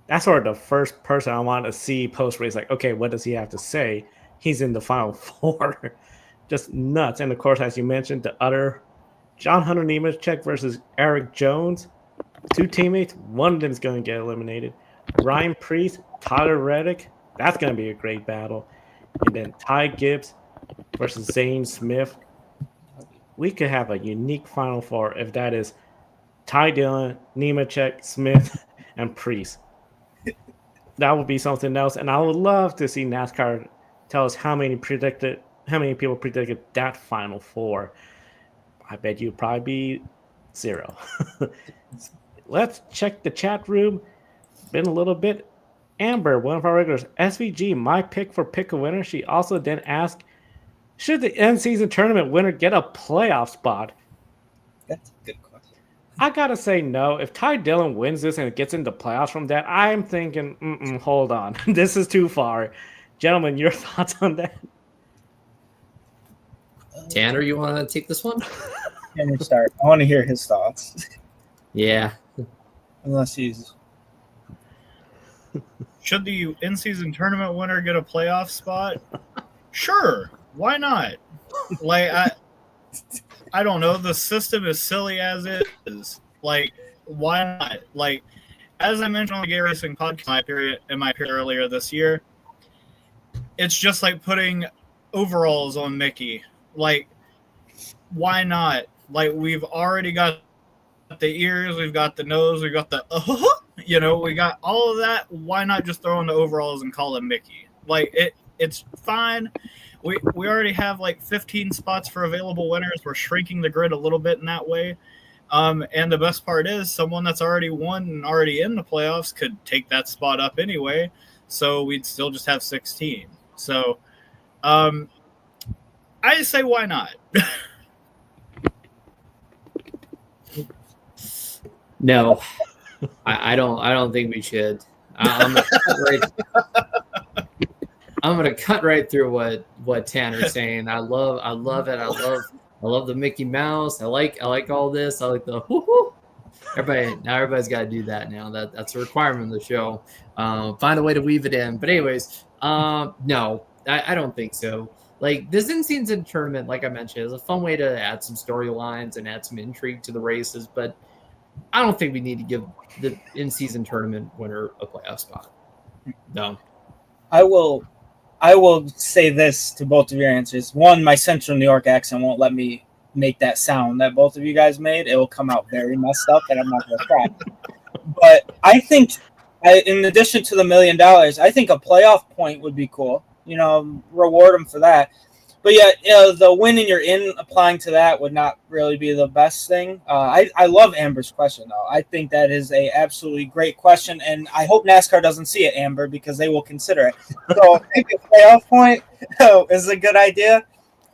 that's sort of the first person I want to see post-race. Okay, what does he have to say? He's in the Final Four. Just nuts. And, of course, as you mentioned, the other John Hunter Nemechek versus Eric Jones. Two teammates. One of them is going to get eliminated. Ryan Preece, Tyler Reddick. That's going to be a great battle. And then Ty Gibbs versus Zane Smith. We could have a unique Final Four if that is Ty Dillon, Nemechek, Smith, and Preece. That would be something else. And I would love to see NASCAR tell us how many people predicted that Final Four. I bet you'd probably be 0. Let's check the chat room. Been a little bit. Amber, one of our regulars, SVG, my pick for pick a winner. She also then asked, should the end-season tournament winner get a playoff spot? That's a good question. I got to say no. If Ty Dillon wins this and gets into playoffs from that, I'm thinking, hold on. This is too far. Gentlemen, your thoughts on that? Tanner, you want to take this one? Tanner, start. I want to hear his thoughts. Yeah. Unless he's... Should the in-season tournament winner get a playoff spot? Sure. Why not? I don't know. The system is silly as it is. Like, why not? Like, as I mentioned on the Gay Racing podcast in my period earlier this year, it's just like putting overalls on Mickey. Like, why not? Like, we've already got the ears, we've got the nose, we've got the we got all of that. Why not just throw on the overalls and call him Mickey? Like, it's fine. We already have like 15 spots for available winners. We're shrinking the grid a little bit in that way. And the best part is someone that's already won and already in the playoffs could take that spot up anyway. So we'd still just have 16. So I just say, why not? No, I don't think we should. I'm gonna cut right through what Tanner's saying. I love it. I love the Mickey Mouse. I like all this. I like the whoo-hoo. Everybody's got to do that now. That's a requirement of the show. Find a way to weave it in. But anyways, no, I don't think so. Like, this in-season tournament, like I mentioned, is a fun way to add some storylines and add some intrigue to the races. But I don't think we need to give the in-season tournament winner a playoff spot. No. I will say this to both of your answers. One, my Central New York accent won't let me make that sound that both of you guys made. It will come out very messed up, and I'm not going to try. But I think, in addition to the $1 million, I think a playoff point would be cool. Reward them for that. But yeah, the winning you're in, applying to that would not really be the best thing. I love Amber's question, though. I think that is a absolutely great question, and I hope NASCAR doesn't see it, Amber, because they will consider it. So I think a playoff point is a good idea.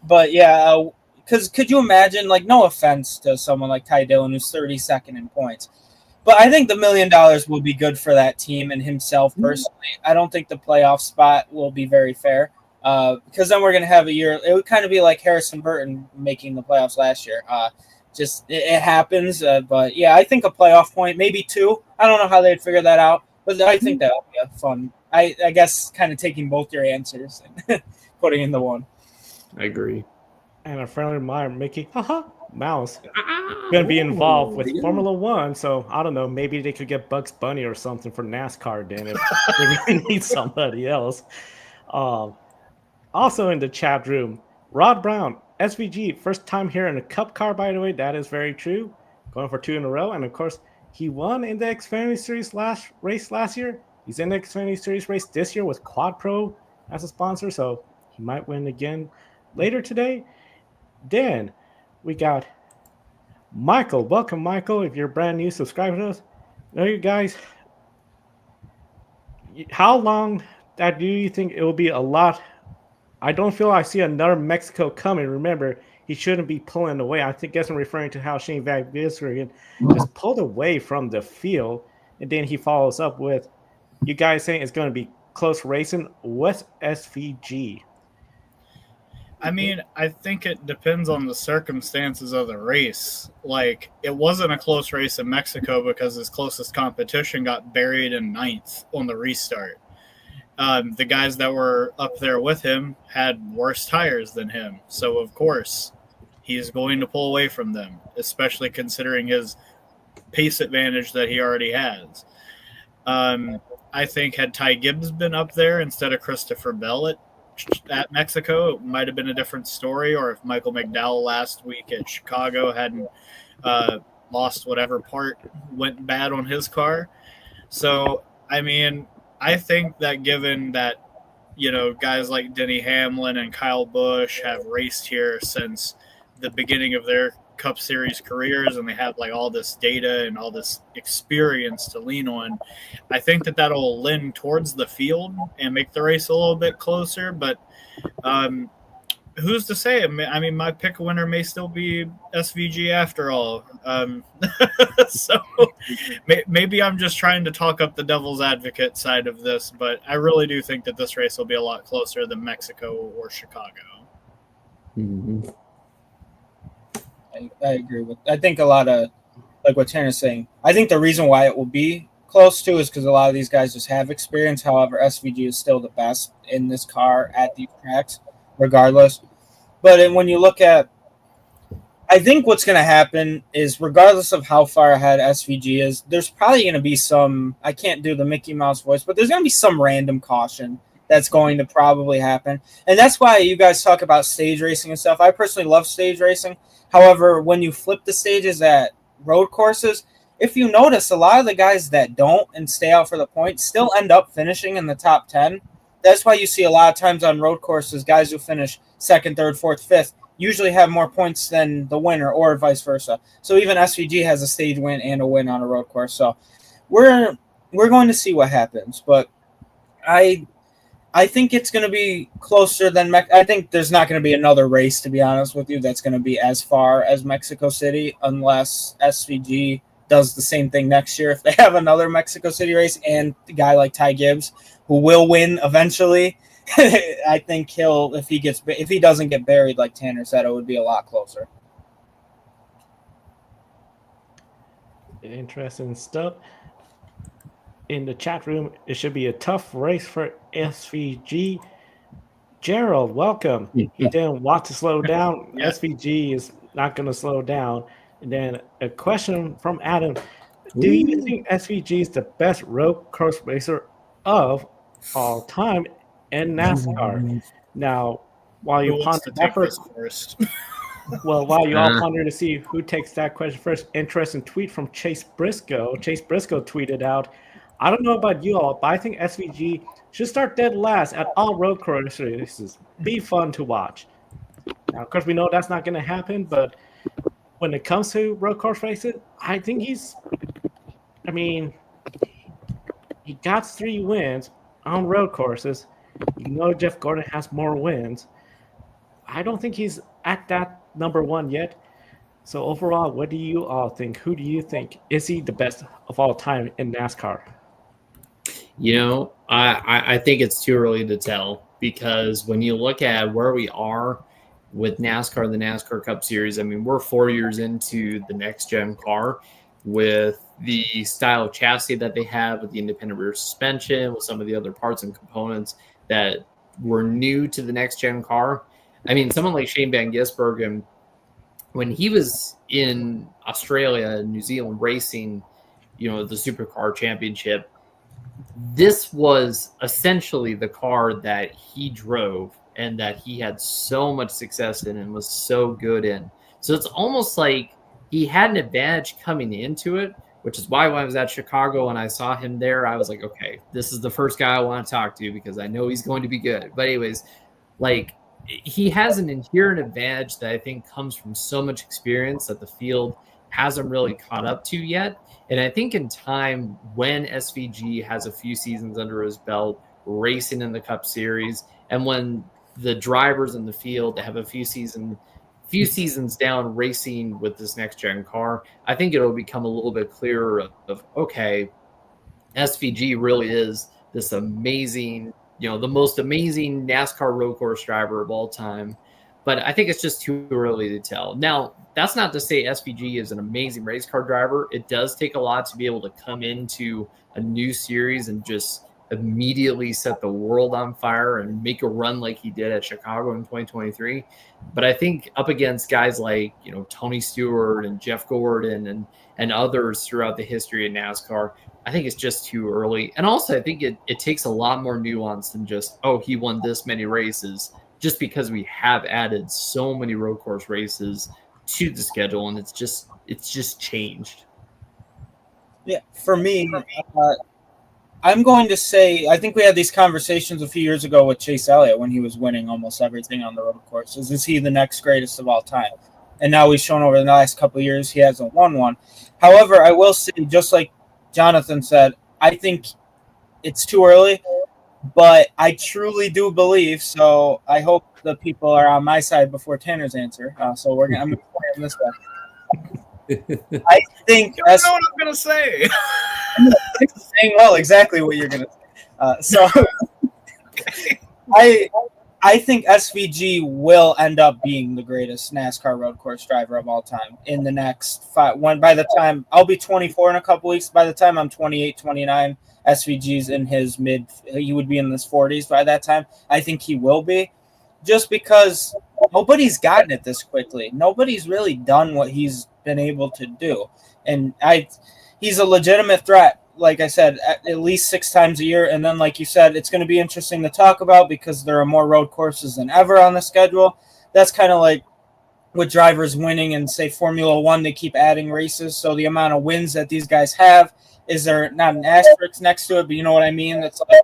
But yeah, because could you imagine, like, no offense to someone like Ty Dillon, who's 32nd in points, but I think the $1 million will be good for that team and himself personally. I don't think the playoff spot will be very fair. Because then we're going to have a year. It would kind of be like Harrison Burton making the playoffs last year. It happens. But yeah, I think a playoff point, maybe 2. I don't know how they'd figure that out, but I think that would be a fun. I guess kind of taking both your answers and putting in the one. I agree. And a friendly reminder, Mickey, Mouse, going to be involved with Formula One. So I don't know, maybe they could get Bugs Bunny or something for NASCAR then if they really need somebody else. Also in the chat room, Rod Brown, SVG, first time here in a Cup car, by the way. That is very true. Going for 2 in a row. And, of course, he won in the Xfinity Series race last year. He's in the Xfinity Series race this year with Quad Pro as a sponsor, so he might win again later today. Then we got Michael. Welcome, Michael. If you're brand new, subscribe to us. Now, you guys, how long do you think it will be a lot? I don't feel I see another Mexico coming. Remember, he shouldn't be pulling away. I guess I'm referring to how Shane Van Gisbergen just pulled away from the field, and then he follows up with, you guys saying it's going to be close racing. What's SVG? I mean, I think it depends on the circumstances of the race. Like, it wasn't a close race in Mexico because his closest competition got buried in 9th on the restart. The guys that were up there with him had worse tires than him. So, of course, he's going to pull away from them, especially considering his pace advantage that he already has. I think had Ty Gibbs been up there instead of Christopher Bell at Mexico, it might have been a different story. Or if Michael McDowell last week at Chicago hadn't lost whatever part went bad on his car. So, I mean, I think that given that, guys like Denny Hamlin and Kyle Busch have raced here since the beginning of their Cup Series careers, and they have like all this data and all this experience to lean on, I think that that'll lend towards the field and make the race a little bit closer. But who's to say? I mean, my pick winner may still be SVG after all. So maybe I'm just trying to talk up the devil's advocate side of this, but I really do think that this race will be a lot closer than Mexico or Chicago. Mm-hmm. I agree with. I think a lot of like what Tanner's saying. I think the reason why it will be close to is because a lot of these guys just have experience. However, SVG is still the best in this car at these tracks, regardless. But when you look at I think what's going to happen is, regardless of how far ahead SVG is, there's probably going to be some, I can't do the Mickey Mouse voice, but there's going to be some random caution that's going to probably happen. And that's why you guys talk about stage racing and stuff. I personally love stage racing. However, when you flip the stages at road courses, if you notice, a lot of the guys that don't and stay out for the points still end up finishing in the top 10. That's why you see a lot of times on road courses, guys who finish second, third, fourth, fifth usually have more points than the winner, or vice versa. So even SVG has a stage win and a win on a road course. So we're going to see what happens. But I think it's going to be closer than I think there's not going to be another race, to be honest with you, that's going to be as far as Mexico City, unless SVG does the same thing next year. If they have another Mexico City race and a guy like Ty Gibbs, who will win eventually, I think if he doesn't get buried like Tanner said, it would be a lot closer. Interesting stuff. In the chat room, it should be a tough race for SVG. Gerald, welcome. He didn't want to slow down. Yeah. SVG is not going to slow down. And then a question from Adam. Do you think SVG is the best road course racer of all time in NASCAR? Now, while you ponder that first, while you all ponder to see who takes that question first, interesting tweet from Chase Briscoe. Chase Briscoe tweeted out, I don't know about you all, but I think SVG should start dead last at all road course races. Be fun to watch. Now, of course, we know that's not going to happen, but when it comes to road course races, I think he got 3 wins on road courses. You know Jeff Gordon has more wins. I don't think he's at that number 1 yet. So overall, what do you all think? Who do you think? Is he the best of all time in NASCAR? You know, I think it's too early to tell, because when you look at where we are with NASCAR, the NASCAR Cup Series, I mean, we're 4 years into the next-gen car with the style of chassis that they have, with the independent rear suspension, with some of the other parts and components that were new to the next-gen car. I mean, someone like Shane Van Gisbergen, when he was in Australia and New Zealand racing, the Supercar Championship, this was essentially the car that he drove and that he had so much success in and was so good in. So it's almost like he had an advantage coming into it, which is why when I was at Chicago and I saw him there, I was like, okay, this is the first guy I want to talk to because I know he's going to be good. But anyways, like, he has an inherent advantage that I think comes from so much experience that the field hasn't really caught up to yet. And I think in time, when SVG has a few seasons under his belt racing in the Cup Series, and when the drivers in the field have a few seasons down racing with this next gen car, I think it'll become a little bit clearer of okay, SVG really is this amazing, the most amazing NASCAR road course driver of all time. But I think it's just too early to tell. Now, that's not to say SVG is an amazing race car driver. It does take a lot to be able to come into a new series and just immediately set the world on fire and make a run like he did at Chicago in 2023. But I think up against guys like, Tony Stewart and Jeff Gordon and others throughout the history of NASCAR, I think it's just too early. And also, I think it takes a lot more nuance than just, he won this many races, just because we have added so many road course races to the schedule, and it's just changed. Yeah, for me, I'm going to say, I think we had these conversations a few years ago with Chase Elliott when he was winning almost everything on the road courses. Is he the next greatest of all time? And now he's shown over the last couple of years he hasn't won one. However, I will say, just like Jonathan said, I think it's too early. But I truly do believe, so I hope the people are on my side before Tanner's answer. I'm going to play him this way. I think you don't know what I'm going to say. I'm saying exactly what you're going to say. I think SVG will end up being the greatest NASCAR road course driver of all time in the next 5. By the time I'll be 24 in a couple weeks, by the time I'm 28, 29. SVG's in his he would be in his 40s by that time. I think he will be. just because nobody's gotten it this quickly. Nobody's really done what he's been able to do. And he's a legitimate threat, like I said, at least 6 times a year. And then, like you said, it's going to be interesting to talk about because there are more road courses than ever on the schedule. That's kind of like with drivers winning and, say, Formula One, they keep adding races. So the amount of wins that these guys have, is there not an asterisk next to it? But you know what I mean? It's like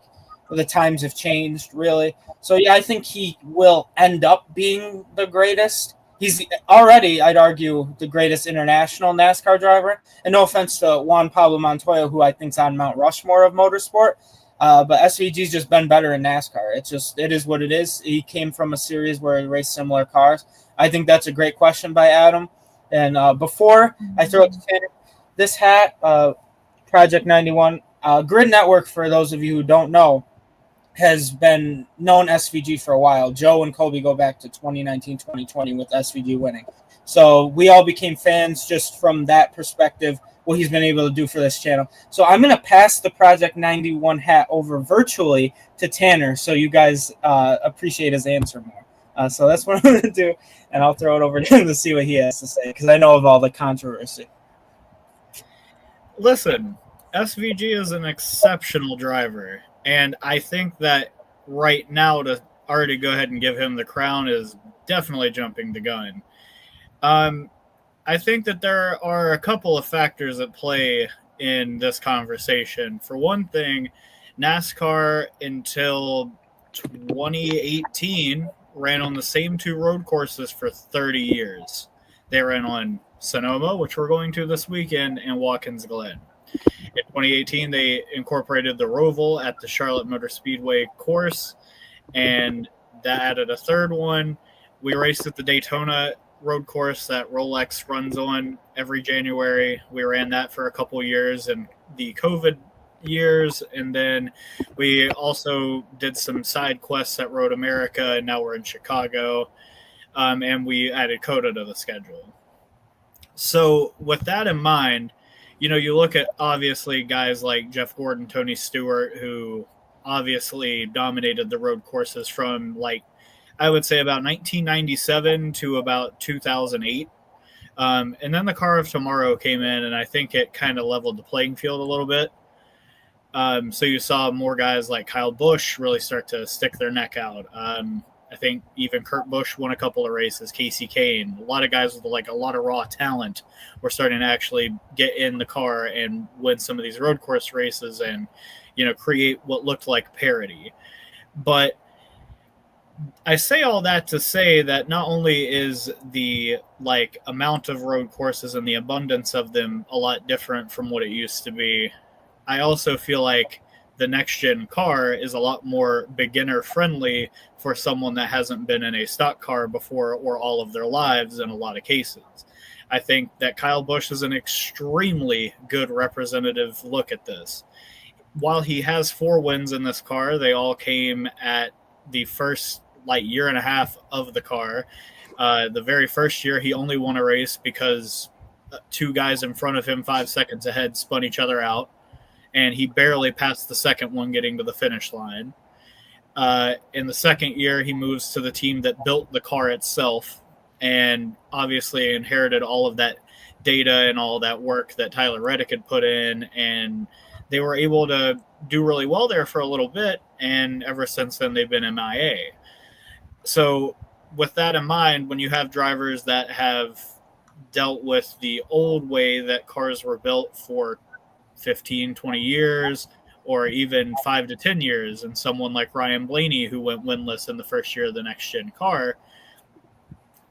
the times have changed, really. So, yeah, I think he will end up being the greatest. He's already, I'd argue, the greatest international NASCAR driver. And no offense to Juan Pablo Montoya, who I think's on Mount Rushmore of motorsport. But SVG's just been better in NASCAR. It is what it is. He came from a series where he raced similar cars. I think that's a great question by Adam. And before I throw it to Tanner, this hat, Project 91, Grid Network, for those of you who don't know, has been known SVG for a while. Joe and Kobe go back to 2019, 2020 with SVG winning. So we all became fans just from that perspective, what he's been able to do for this channel. So I'm going to pass the Project 91 hat over virtually to Tanner so you guys appreciate his answer more. So that's what I'm going to do, and I'll throw it over to him to see what he has to say because I know of all the controversy. Listen, SVG is an exceptional driver. And I think that right now to already go ahead and give him the crown is definitely jumping the gun. I think that there are a couple of factors at play in this conversation. For one thing, NASCAR until 2018 ran on the same 2 road courses for 30 years. They ran on Sonoma, which we're going to this weekend, and Watkins Glen. In 2018, they incorporated the Roval at the Charlotte Motor Speedway course, and that added a third one. We raced at the Daytona road course that Rolex runs on every January. We ran that for a couple years in the COVID years, and then we also did some side quests at Road America, and now we're in Chicago, and we added COTA to the schedule. So with that in mind, you know, you look at obviously guys like Jeff Gordon, Tony Stewart, who obviously dominated the road courses from, like, I would say about 1997 to about 2008. And then the Car of Tomorrow came in, and I think it kind of leveled the playing field a little bit. So you saw more guys like Kyle Busch really start to stick their neck out. I think even Kurt Busch won a couple of races, Casey Kane. A lot of guys with like a lot of raw talent were starting to actually get in the car and win some of these road course races and, you know, create what looked like parity. But I say all that to say that not only is the like amount of road courses and the abundance of them a lot different from what it used to be, I also feel like the next gen car is a lot more beginner friendly for someone that hasn't been in a stock car before or all of their lives in a lot of cases. I think that Kyle Busch is an extremely good representative look at this. While he has 4 wins in this car, they all came at the first like year and a half of the car. The very first year he only won a race because 2 guys in front of him 5 seconds ahead spun each other out, and he barely passed the second one getting to the finish line. In the second year, he moves to the team that built the car itself and obviously inherited all of that data and all that work that Tyler Reddick had put in, and they were able to do really well there for a little bit, and ever since then they've been MIA. So with that in mind, when you have drivers that have dealt with the old way that cars were built for 15, 20 years, or even 5 to 10 years, and someone like Ryan Blaney who went winless in the first year of the next gen car,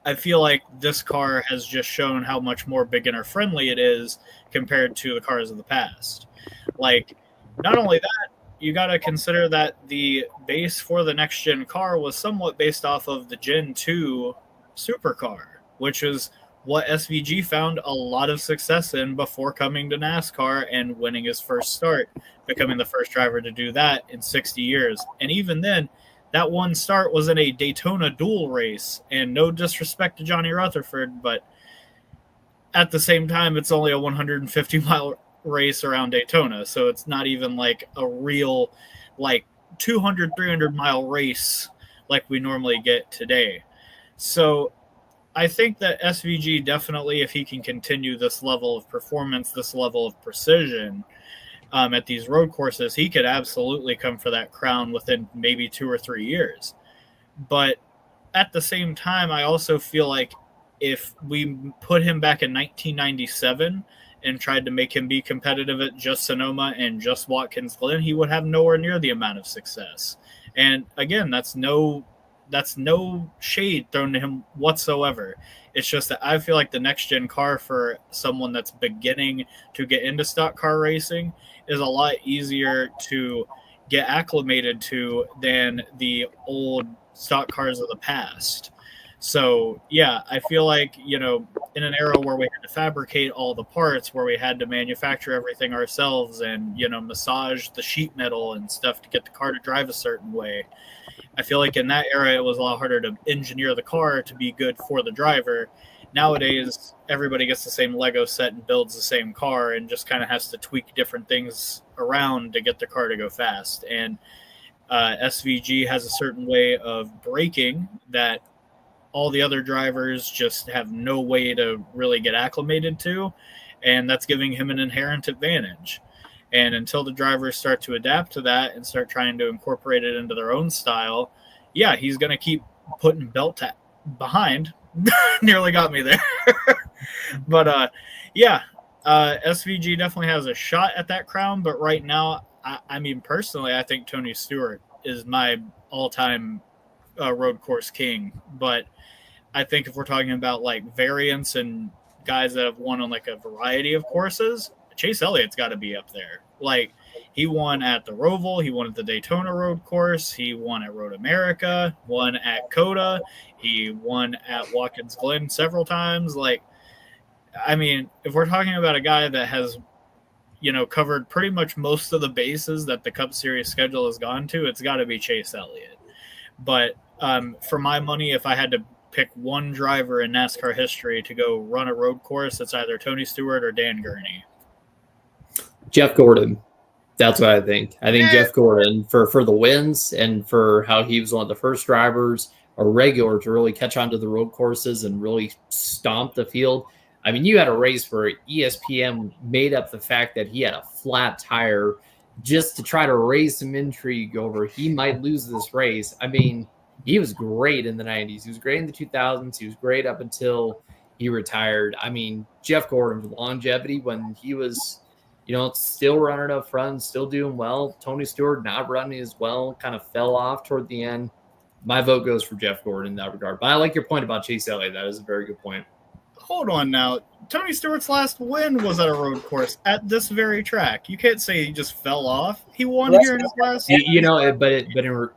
I feel like this car has just shown how much more beginner friendly it is compared to the cars of the past. Like, not only that, you got to consider that the base for the next gen car was somewhat based off of the Gen 2 supercar, which is what SVG found a lot of success in before coming to NASCAR and winning his first start, becoming the first driver to do that in 60 years. And even then, that one start was in a Daytona duel race, and no disrespect to Johnny Rutherford, but at the same time, it's only a 150-mile race around Daytona, so it's not even like a real like 200, 300-mile race like we normally get today. So I think that SVG definitely, if he can continue this level of performance, this level of precision at these road courses, he could absolutely come for that crown within maybe 2 or 3 years. But at the same time, I also feel like if we put him back in 1997 and tried to make him be competitive at just Sonoma and just Watkins Glen, he would have nowhere near the amount of success. And again, that's no shade thrown to him whatsoever. It's just that I feel like the next gen car for someone that's beginning to get into stock car racing is a lot easier to get acclimated to than the old stock cars of the past. So, yeah, I feel like, in an era where we had to fabricate all the parts, where we had to manufacture everything ourselves and, massage the sheet metal and stuff to get the car to drive a certain way, I feel like in that era, it was a lot harder to engineer the car to be good for the driver. Nowadays, everybody gets the same Lego set and builds the same car and just kind of has to tweak different things around to get the car to go fast. And SVG has a certain way of braking that all the other drivers just have no way to really get acclimated to, and that's giving him an inherent advantage. And until the drivers start to adapt to that and start trying to incorporate it into their own style, yeah, he's going to keep putting belt behind. Nearly got me there. But, SVG definitely has a shot at that crown, but right now, I mean, personally, I think Tony Stewart is my all-time road course king. But I think if we're talking about like variants and guys that have won on like a variety of courses, Chase Elliott's got to be up there. Like, he won at the Roval, he won at the Daytona road course, he won at Road America, won at COTA, he won at Watkins Glen several times. Like, I mean, if we're talking about a guy that has, covered pretty much most of the bases that the Cup Series schedule has gone to, it's got to be Chase Elliott. But for my money, if I had to pick one driver in NASCAR history to go run a road course, it's either Tony Stewart or Dan Gurney. Jeff Gordon. That's what I think. I think Jeff Gordon, for the wins and for how he was one of the first drivers, a regular, to really catch on to the road courses and really stomp the field. I mean, you had a race where ESPN made up the fact that he had a flat tire just to try to raise some intrigue over he might lose this race. I mean, he was great in the 90s. He was great in the 2000s. He was great up until he retired. I mean, Jeff Gordon's longevity when he was, still running up front, still doing well. Tony Stewart not running as well, kind of fell off toward the end. My vote goes for Jeff Gordon in that regard. But I like your point about Chase Elliott. That is a very good point. Hold on now. Tony Stewart's last win was at a road course at this very track. You can't say he just fell off. He won here in his last. But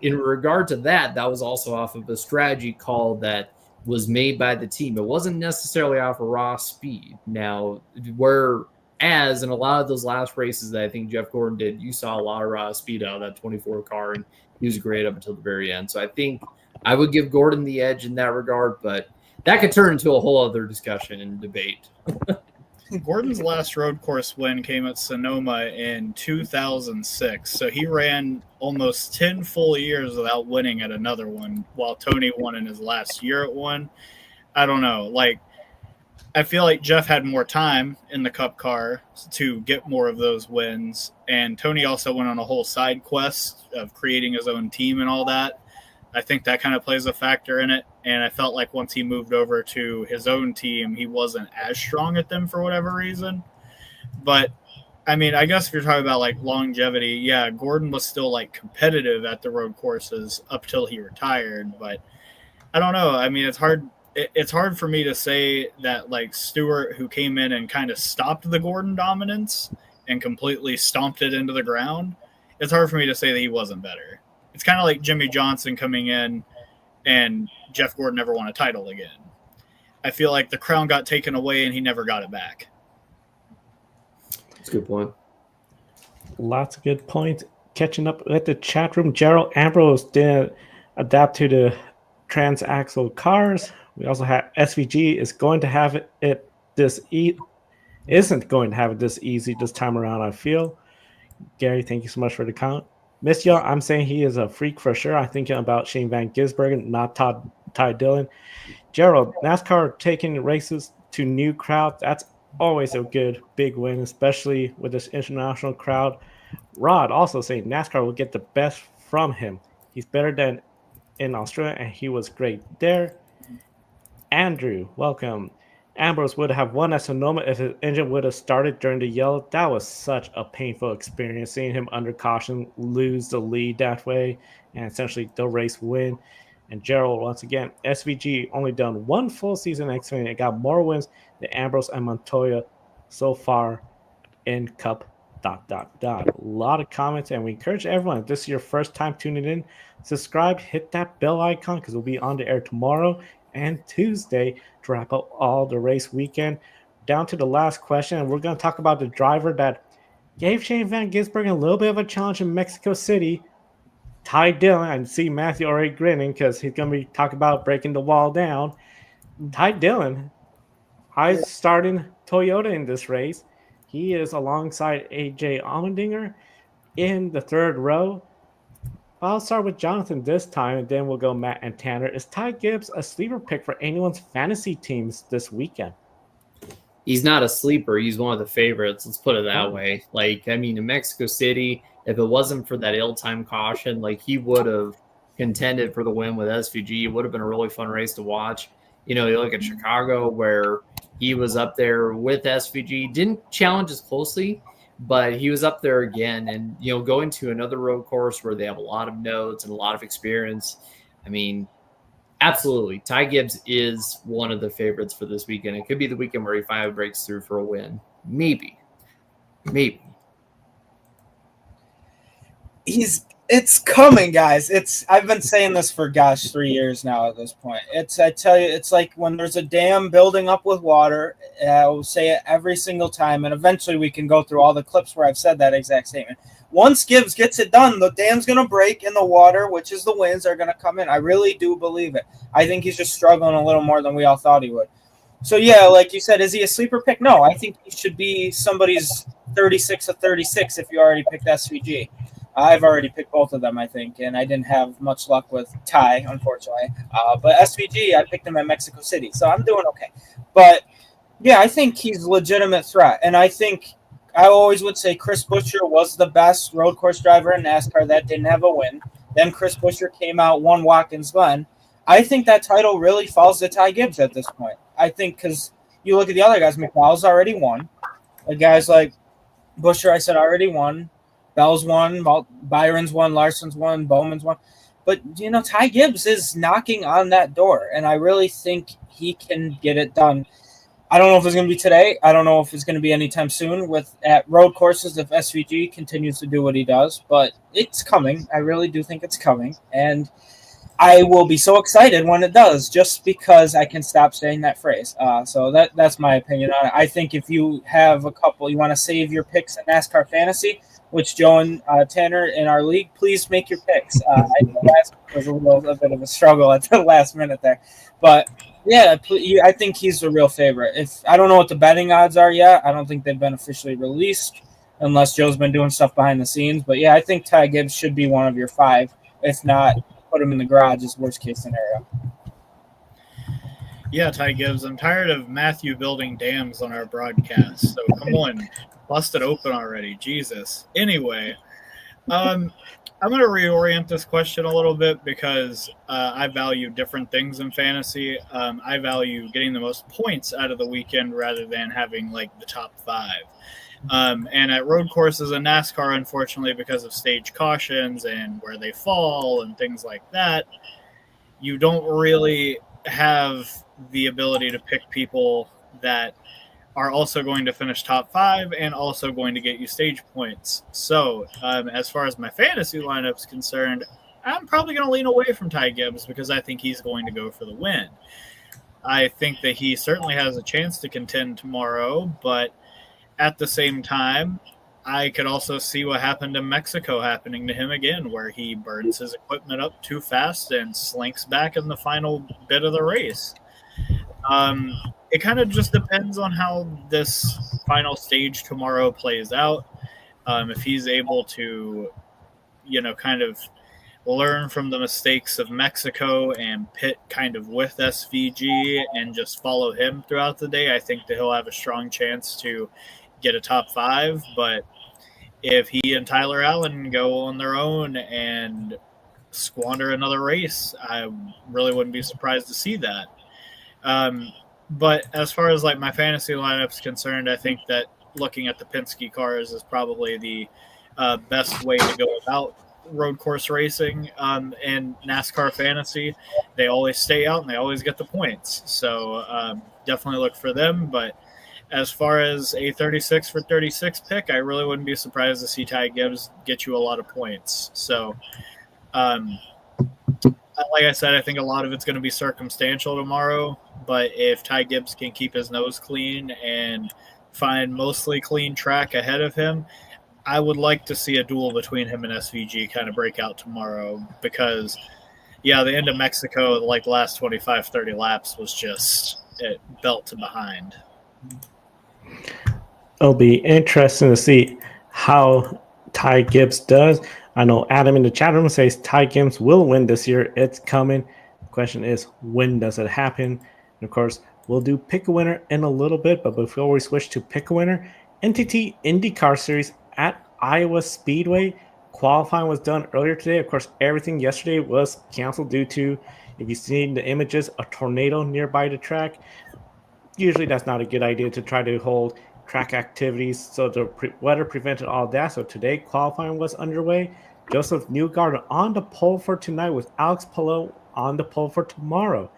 in regard to that, that was also off of a strategy call that was made by the team. It wasn't necessarily off of raw speed. Now, whereas in a lot of those last races that I think Jeff Gordon did, you saw a lot of raw speed out of that 24 car, and he was great up until the very end. So I think I would give Gordon the edge in that regard, but that could turn into a whole other discussion and debate. Gordon's last road course win came at Sonoma in 2006. So he ran almost 10 full years without winning at another one, while Tony won in his last year at one. I don't know. Like, I feel like Jeff had more time in the Cup car to get more of those wins. And Tony also went on a whole side quest of creating his own team and all that. I think that kind of plays a factor in it. And I felt like once he moved over to his own team, he wasn't as strong at them for whatever reason. But, I mean, I guess if you're talking about, like, longevity, yeah, Gordon was still, like, competitive at the road courses up till he retired. But I don't know. I mean, it's hard for me to say that, like, Stewart, who came in and kind of stopped the Gordon dominance and completely stomped it into the ground, it's hard for me to say that he wasn't better. It's kind of like Jimmy Johnson coming in and Jeff Gordon never won a title again. I feel like the crown got taken away and he never got it back. That's a good point. Lots of good points. Catching up at the chat room, Gerald Ambrose did adapt to the transaxle cars. We also have SVG is going to have it this isn't going to have it this easy this time around, I feel. Gary, thank you so much for the comment. Miss Young, I'm saying he is a freak for sure. I'm thinking about Shane Van Gisbergen, not Ty Dillon. Gerald, NASCAR taking races to new crowd. That's always a good big win, especially with this international crowd. Rod also saying NASCAR will get the best from him. He's better than in Australia, and he was great there. Andrew, welcome. Ambrose would have won at Sonoma if his engine would have started during the yellow. That was such a painful experience seeing him under caution lose the lead that way and essentially the race win. And Gerald, once again, SVG only done one full season at Xfinity and got more wins than Ambrose and Montoya so far in Cup. A lot of comments, and we encourage everyone, if this is your first time tuning in, subscribe, hit that bell icon because we'll be on the air tomorrow and Tuesday to wrap up all the race weekend. Down to the last question, and we're going to talk about the driver that gave Shane Van Gisbergen a little bit of a challenge in Mexico City, Ty Dillon. I see Matthew already grinning because he's going to be talking about breaking the wall down. Ty Dillon, high starting Toyota in this race. He is alongside AJ Allmendinger in the third row. I'll start with Jonathan this time, and then we'll go Matt and Tanner. Is Ty Gibbs a sleeper pick for anyone's fantasy teams this weekend? He's not a sleeper. He's one of the favorites. Let's put it that way. In Mexico City, if it wasn't for that ill-timed caution, he would have contended for the win with SVG. It would have been a really fun race to watch. You look at Chicago where he was up there with SVG, didn't challenge as closely, but he was up there again. And, going to another road course where they have a lot of notes and a lot of experience. Absolutely. Ty Gibbs is one of the favorites for this weekend. It could be the weekend where he finally breaks through for a win. Maybe. It's coming, guys. I've been saying this for 3 years now at this point. I tell you, it's like when there's a dam building up with water. I will say it every single time, and eventually we can go through all the clips where I've said that exact statement. Once Gibbs gets it done, the dam's going to break and the water, which is the winds, are going to come in. I really do believe it. I think he's just struggling a little more than we all thought he would. So, yeah, like you said, is he a sleeper pick? No, I think he should be somebody's 36 of 36 if you already picked SVG. I've already picked both of them, I think, and I didn't have much luck with Ty, unfortunately. But SVG, I picked him at Mexico City, so I'm doing okay. But, yeah, I think he's a legitimate threat, and I think I always would say Chris Buescher was the best road course driver in NASCAR that didn't have a win. Then Chris Buescher came out, won Watkins Glen. I think that title really falls to Ty Gibbs at this point. I think because you look at the other guys, McDowell's already won. The guys like Buescher, I said, already won. Bell's won, Byron's won, Larson's won, Bowman's won. But, Ty Gibbs is knocking on that door, and I really think he can get it done. I don't know if it's going to be today. I don't know if it's going to be anytime soon at road courses if SVG continues to do what he does, but it's coming. I really do think it's coming, and I will be so excited when it does just because I can stop saying that phrase. So that's my opinion on it. I think if you have a couple, you want to save your picks in NASCAR Fantasy, which Joe and Tanner in our league, please make your picks. I know last was a bit of a struggle at the last minute there. But, yeah, I think he's the real favorite. I don't know what the betting odds are yet. I don't think they've been officially released unless Joe's been doing stuff behind the scenes. But, yeah, I think Ty Gibbs should be one of your 5. If not, put him in the garage is worst-case scenario. Yeah, Ty Gibbs, I'm tired of Matthew building dams on our broadcast. So, come on. Bust it open already. Jesus. Anyway, I'm going to reorient this question a little bit because I value different things in fantasy. I value getting the most points out of the weekend rather than having the top 5. And at road courses in NASCAR, unfortunately, because of stage cautions and where they fall and things like that, you don't really have the ability to pick people that are also going to finish top 5 and also going to get you stage points. So as far as my fantasy lineup's concerned, I'm probably going to lean away from Ty Gibbs because I think he's going to go for the win. I think that he certainly has a chance to contend tomorrow, but at the same time, I could also see what happened in Mexico happening to him again, where he burns his equipment up too fast and slinks back in the final bit of the race. It kind of just depends on how this final stage tomorrow plays out. If he's able to, kind of learn from the mistakes of Mexico and pit kind of with SVG and just follow him throughout the day, I think that he'll have a strong chance to get a top 5. But if he and Tyler Allen go on their own and squander another race, I really wouldn't be surprised to see that. But as far as like my fantasy lineup is concerned, I think that looking at the Penske cars is probably the best way to go about road course racing and NASCAR fantasy. They always stay out and they always get the points. So definitely look for them. But as far as a 36 for 36 pick, I really wouldn't be surprised to see Ty Gibbs get you a lot of points. So like I said, I think a lot of it's going to be circumstantial tomorrow. But if Ty Gibbs can keep his nose clean and find mostly clean track ahead of him, I would like to see a duel between him and SVG kind of break out tomorrow because, yeah, the end of Mexico, like the last 25, 30 laps was just belt to behind. It'll be interesting to see how Ty Gibbs does. I know Adam in the chat room says Ty Gibbs will win this year. It's coming. The question is, when does it happen? And of course, we'll do pick a winner in a little bit, but before we switch to pick a winner, NTT IndyCar Series at Iowa Speedway. Qualifying was done earlier today. Of course, everything yesterday was canceled due to, if you've seen the images, a tornado nearby the track. Usually that's not a good idea to try to hold track activities, so the weather prevented all that. So today qualifying was underway. Josef Newgarden on the pole for tonight with Alex Palou on the pole for tomorrow.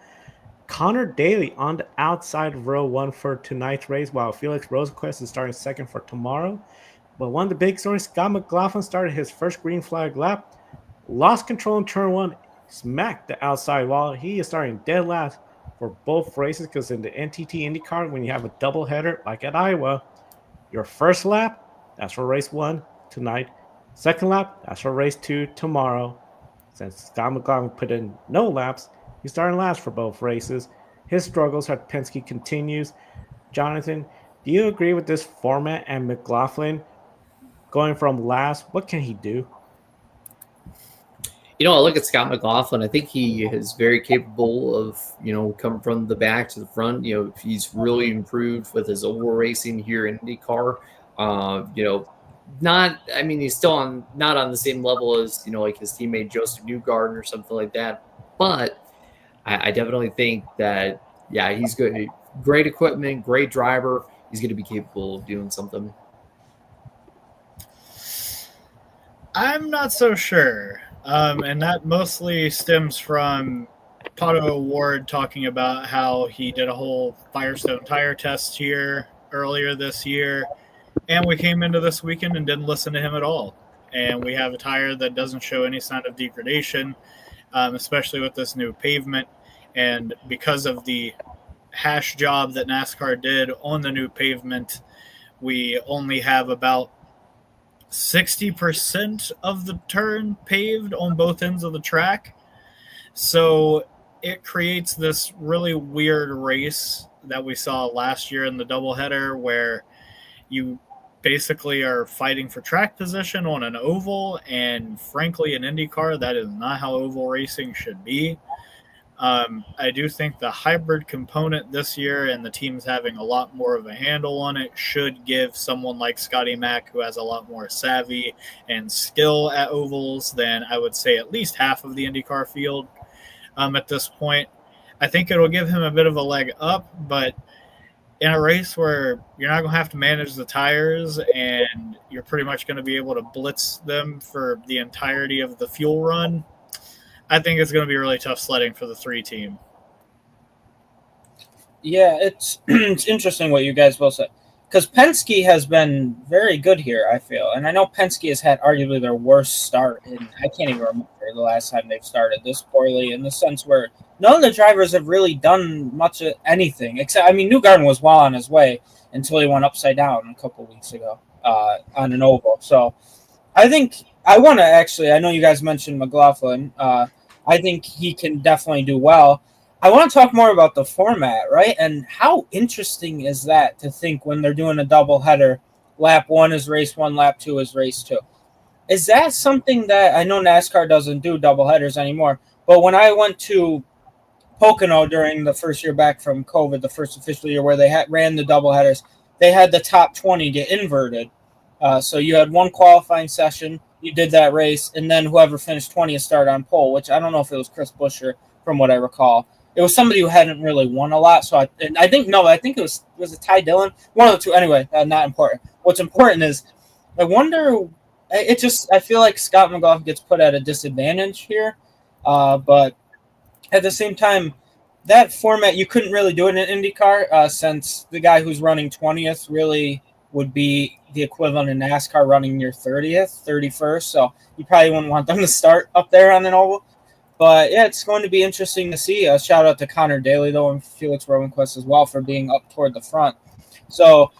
Connor Daly on the outside of row 1 for tonight's race, while Felix Rosenqvist is starting second for tomorrow. But one of the big stories, Scott McLaughlin started his first green flag lap, lost control in turn 1, smacked the outside wall. He is starting dead last for both races because in the NTT IndyCar, when you have a doubleheader like at Iowa, your first lap, that's for race 1 tonight. Second lap, that's for race 2 tomorrow. Since Scott McLaughlin put in no laps, he's starting last for both races. His struggles at Penske continues. Jonathan, do you agree with this format and McLaughlin going from last? What can he do? I look at Scott McLaughlin. I think he is very capable of, coming from the back to the front. He's really improved with his oval racing here in IndyCar. He's still not on the same level as, like his teammate Josef Newgarden or something like that. But I definitely think that, yeah, he's good. Great equipment, great driver. He's going to be capable of doing something. I'm not so sure. And that mostly stems from Pato Ward talking about how he did a whole Firestone tire test here earlier this year. And we came into this weekend and didn't listen to him at all. And we have a tire that doesn't show any sign of degradation, especially with this new pavement. And because of the hash job that NASCAR did on the new pavement, we only have about 60% of the turn paved on both ends of the track. So it creates this really weird race that we saw last year in the doubleheader where you basically are fighting for track position on an oval, and frankly in IndyCar that is not how oval racing should be. I do think the hybrid component this year and the teams having a lot more of a handle on it should give someone like Scotty Mack, who has a lot more savvy and skill at ovals than I would say at least half of the IndyCar field at this point. I think it'll give him a bit of a leg up, but in a race where you're not going to have to manage the tires and you're pretty much going to be able to blitz them for the entirety of the fuel run, I think it's going to be really tough sledding for the 3 team. Yeah, it's interesting what you guys will say. Because Penske has been very good here, I feel. And I know Penske has had arguably their worst start. And I can't even remember the last time they've started this poorly, in the sense where none of the drivers have really done much of anything. Except, Newgarden was well on his way until he went upside down a couple weeks ago on an oval. So I think I want to actually, I know you guys mentioned McLaughlin. I think he can definitely do well. I want to talk more about the format, right? And how interesting is that to think when they're doing a doubleheader, lap 1 is race 1, lap 2 is race 2. Is that something that I know NASCAR doesn't do doubleheaders anymore? But when I went to Pocono during the first year back from COVID, the first official year where they ran the doubleheaders, they had the top 20 get inverted. So you had one qualifying session, you did that race, and then whoever finished 20th started on pole, which I don't know if it was Chris Buescher, from what I recall. It was somebody who hadn't really won a lot. So I think it was it Ty Dillon? One of the two. Anyway, not important. What's important is I wonder, I feel like Scott McLaughlin gets put at a disadvantage here. But at the same time, that format, you couldn't really do it in IndyCar since the guy who's running 20th really would be the equivalent in NASCAR running near 30th, 31st. So you probably wouldn't want them to start up there on an oval. But, yeah, it's going to be interesting to see. Shout out to Connor Daly, though, and Felix Rosenquist as well for being up toward the front. So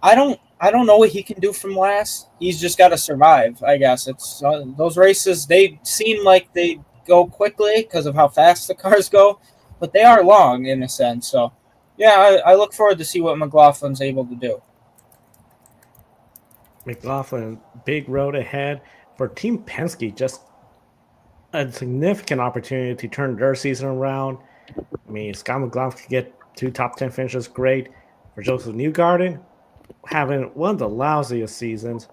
I don't know what he can do from last. He's just got to survive, I guess. It's those races, they seem like they go quickly because of how fast the cars go, but they are long in a sense. So, yeah, I look forward to see what McLaughlin's able to do. McLaughlin, big road ahead for Team Penske. Just a significant opportunity to turn their season around. I mean, Scott McLaughlin could get 2 top 10 finishes, great. For Josef Newgarden, having one of the lousiest seasons,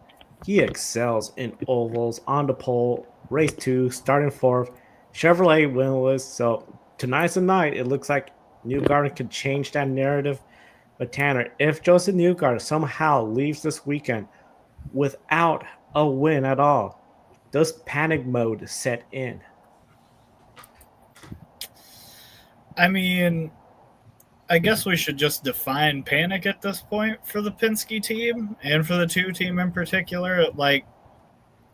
he excels in ovals, on the pole, race 2, starting 4th, Chevrolet winless. So tonight's the night. It looks like Newgarden could change that narrative. But Tanner, if Josef Newgarden somehow leaves this weekend without a win at all, does panic mode set in? I mean, I guess we should just define panic at this point for the Penske team and for the 2 team in particular. Like,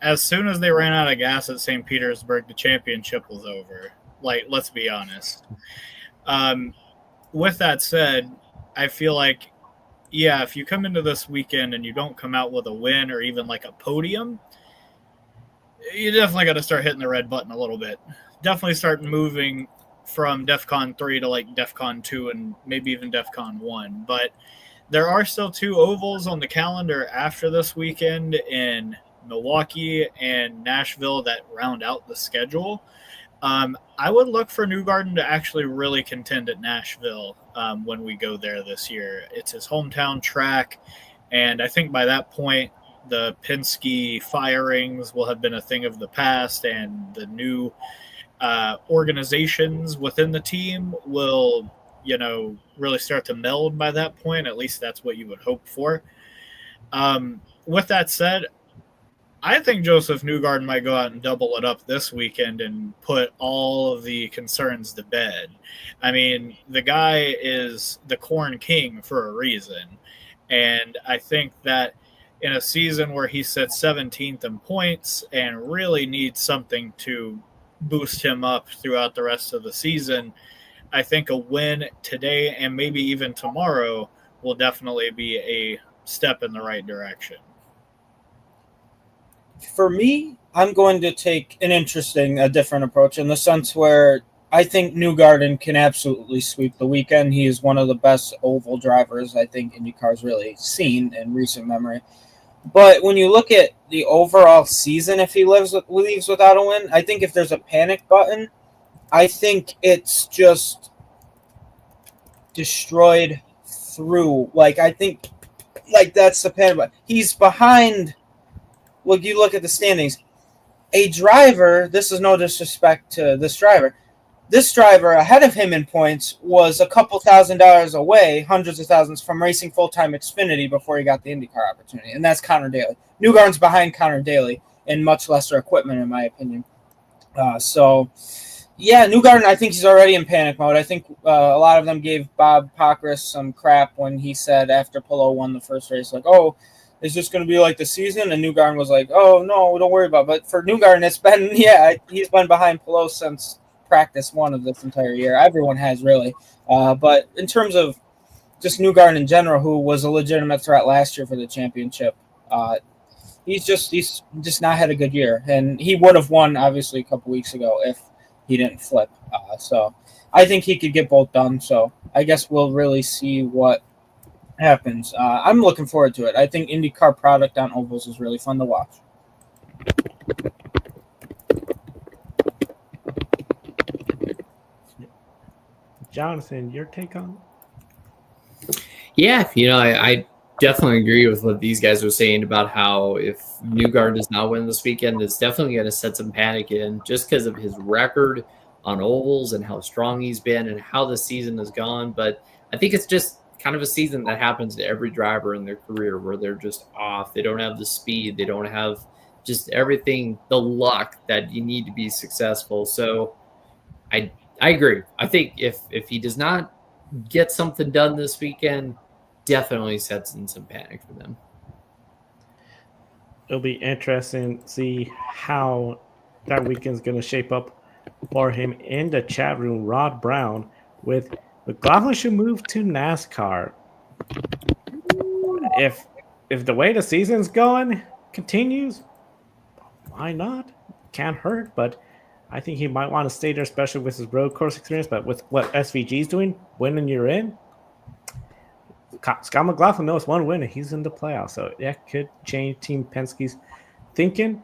as soon as they ran out of gas at St. Petersburg, the championship was over. Like, let's be honest. With that said, I feel like, yeah, if you come into this weekend and you don't come out with a win or even like a podium, you definitely got to start hitting the red button a little bit. Definitely start moving from DEFCON 3 to like DEFCON 2 and maybe even DEFCON 1. But there are still 2 ovals on the calendar after this weekend in Milwaukee and Nashville that round out the schedule. I would look for Newgarden to actually really contend at Nashville when we go there this year. It's his hometown track, and I think by that point, the Penske firings will have been a thing of the past, and the new organizations within the team will, really start to meld by that point. At least that's what you would hope for. With that said, I think Josef Newgarden might go out and double it up this weekend and put all of the concerns to bed. I mean, the guy is the corn king for a reason. And I think that in a season where he sits 17th in points and really needs something to boost him up throughout the rest of the season, I think a win today and maybe even tomorrow will definitely be a step in the right direction. For me, I'm going to take a different approach in the sense where I think Newgarden can absolutely sweep the weekend. He is one of the best oval drivers I think IndyCar's really seen in recent memory. But when you look at the overall season, if he leaves without a win, I think if there's a panic button, I think it's just destroyed through. I think that's the panic button. He's behind. Look, you look at the standings. A driver, this is no disrespect to this driver ahead of him in points was a couple $1,000s away, hundreds of thousands, from racing full-time Xfinity before he got the IndyCar opportunity, and that's Connor Daly. Newgarden's behind Connor Daly in much lesser equipment, in my opinion. Newgarden, I think he's already in panic mode. I think a lot of them gave Bob Pockrass some crap when he said after Palou won the first race, is this going to be like the season? And Newgarden was like, oh, no, don't worry about it. But for Newgarden, he's been behind Palou since practice 1 of this entire year. Everyone has, really. But in terms of just Newgarden in general, who was a legitimate threat last year for the championship, he's just not had a good year. And he would have won, obviously, a couple weeks ago if he didn't flip. So I think he could get both done. So I guess we'll really see what happens. I'm looking forward to it. I think IndyCar product on ovals is really fun to watch. Jonathan, your take on it? Yeah, I definitely agree with what these guys were saying about how if Newgarden does not win this weekend, it's definitely going to set some panic in just because of his record on ovals and how strong he's been and how the season has gone. But I think it's just kind of a season that happens to every driver in their career where they're just off. They don't have the speed. They don't have just everything, the luck that you need to be successful. So I agree. I think if he does not get something done this weekend, definitely sets in some panic for them. It'll be interesting to see how that weekend's going to shape up for him. In the chat room, Rod Brown with McLaughlin should move to NASCAR. If the way the season's going continues, why not? Can't hurt, but I think he might want to stay there, especially with his road course experience. But with what SVG's doing, winning you're in, Scott McLaughlin knows one win and he's in the playoffs. So that could change Team Penske's thinking,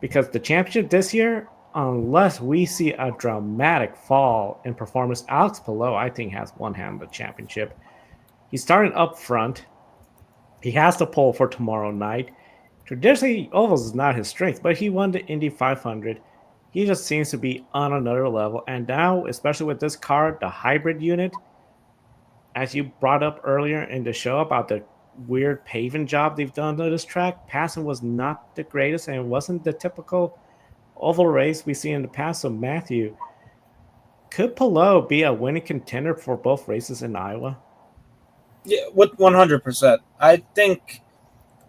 because the championship this year, unless we see a dramatic fall in performance, Alex Palou, I think, has one hand in the championship. He's starting up front. He has the pole for tomorrow night. Traditionally, ovals is not his strength, but he won the Indy 500. He just seems to be on another level. And now, especially with this car, the hybrid unit, as you brought up earlier in the show about the weird paving job they've done to this track, passing was not the greatest and it wasn't the typical oval race we see in the past. So, Matthew, could Palou be a winning contender for both races in Iowa? Yeah, with 100%. I think,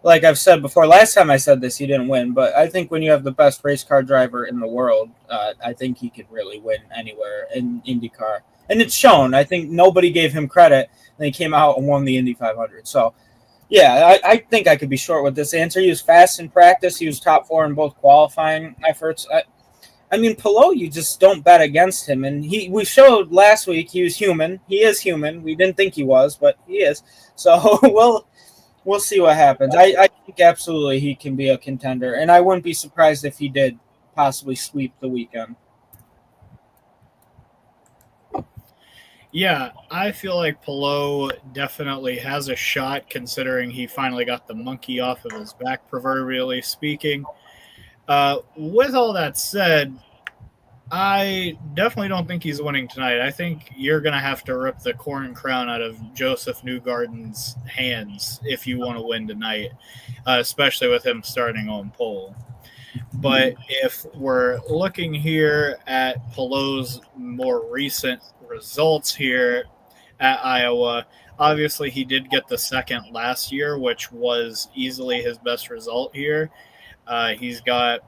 like I've said before, last time I said this, he didn't win, but I think when you have the best race car driver in the world, I think he could really win anywhere in IndyCar. And it's shown. I think nobody gave him credit, and he came out and won the Indy 500. So, yeah, I think I could be short with this answer. He was fast in practice. He was top 4 in both qualifying efforts. I mean, Palou, you just don't bet against him. And we showed last week he was human. He is human. We didn't think he was, but he is. So we'll see what happens. I think absolutely he can be a contender, and I wouldn't be surprised if he did possibly sweep the weekend. Yeah, I feel like Palou definitely has a shot, considering he finally got the monkey off of his back, proverbially speaking. With all that said, I definitely don't think he's winning tonight. I think you're going to have to rip the corn crown out of Josef Newgarden's hands if you want to win tonight, especially with him starting on pole. But if we're looking here at Palou's more recent results here at Iowa, obviously he did get the second last year, which was easily his best result here. He's got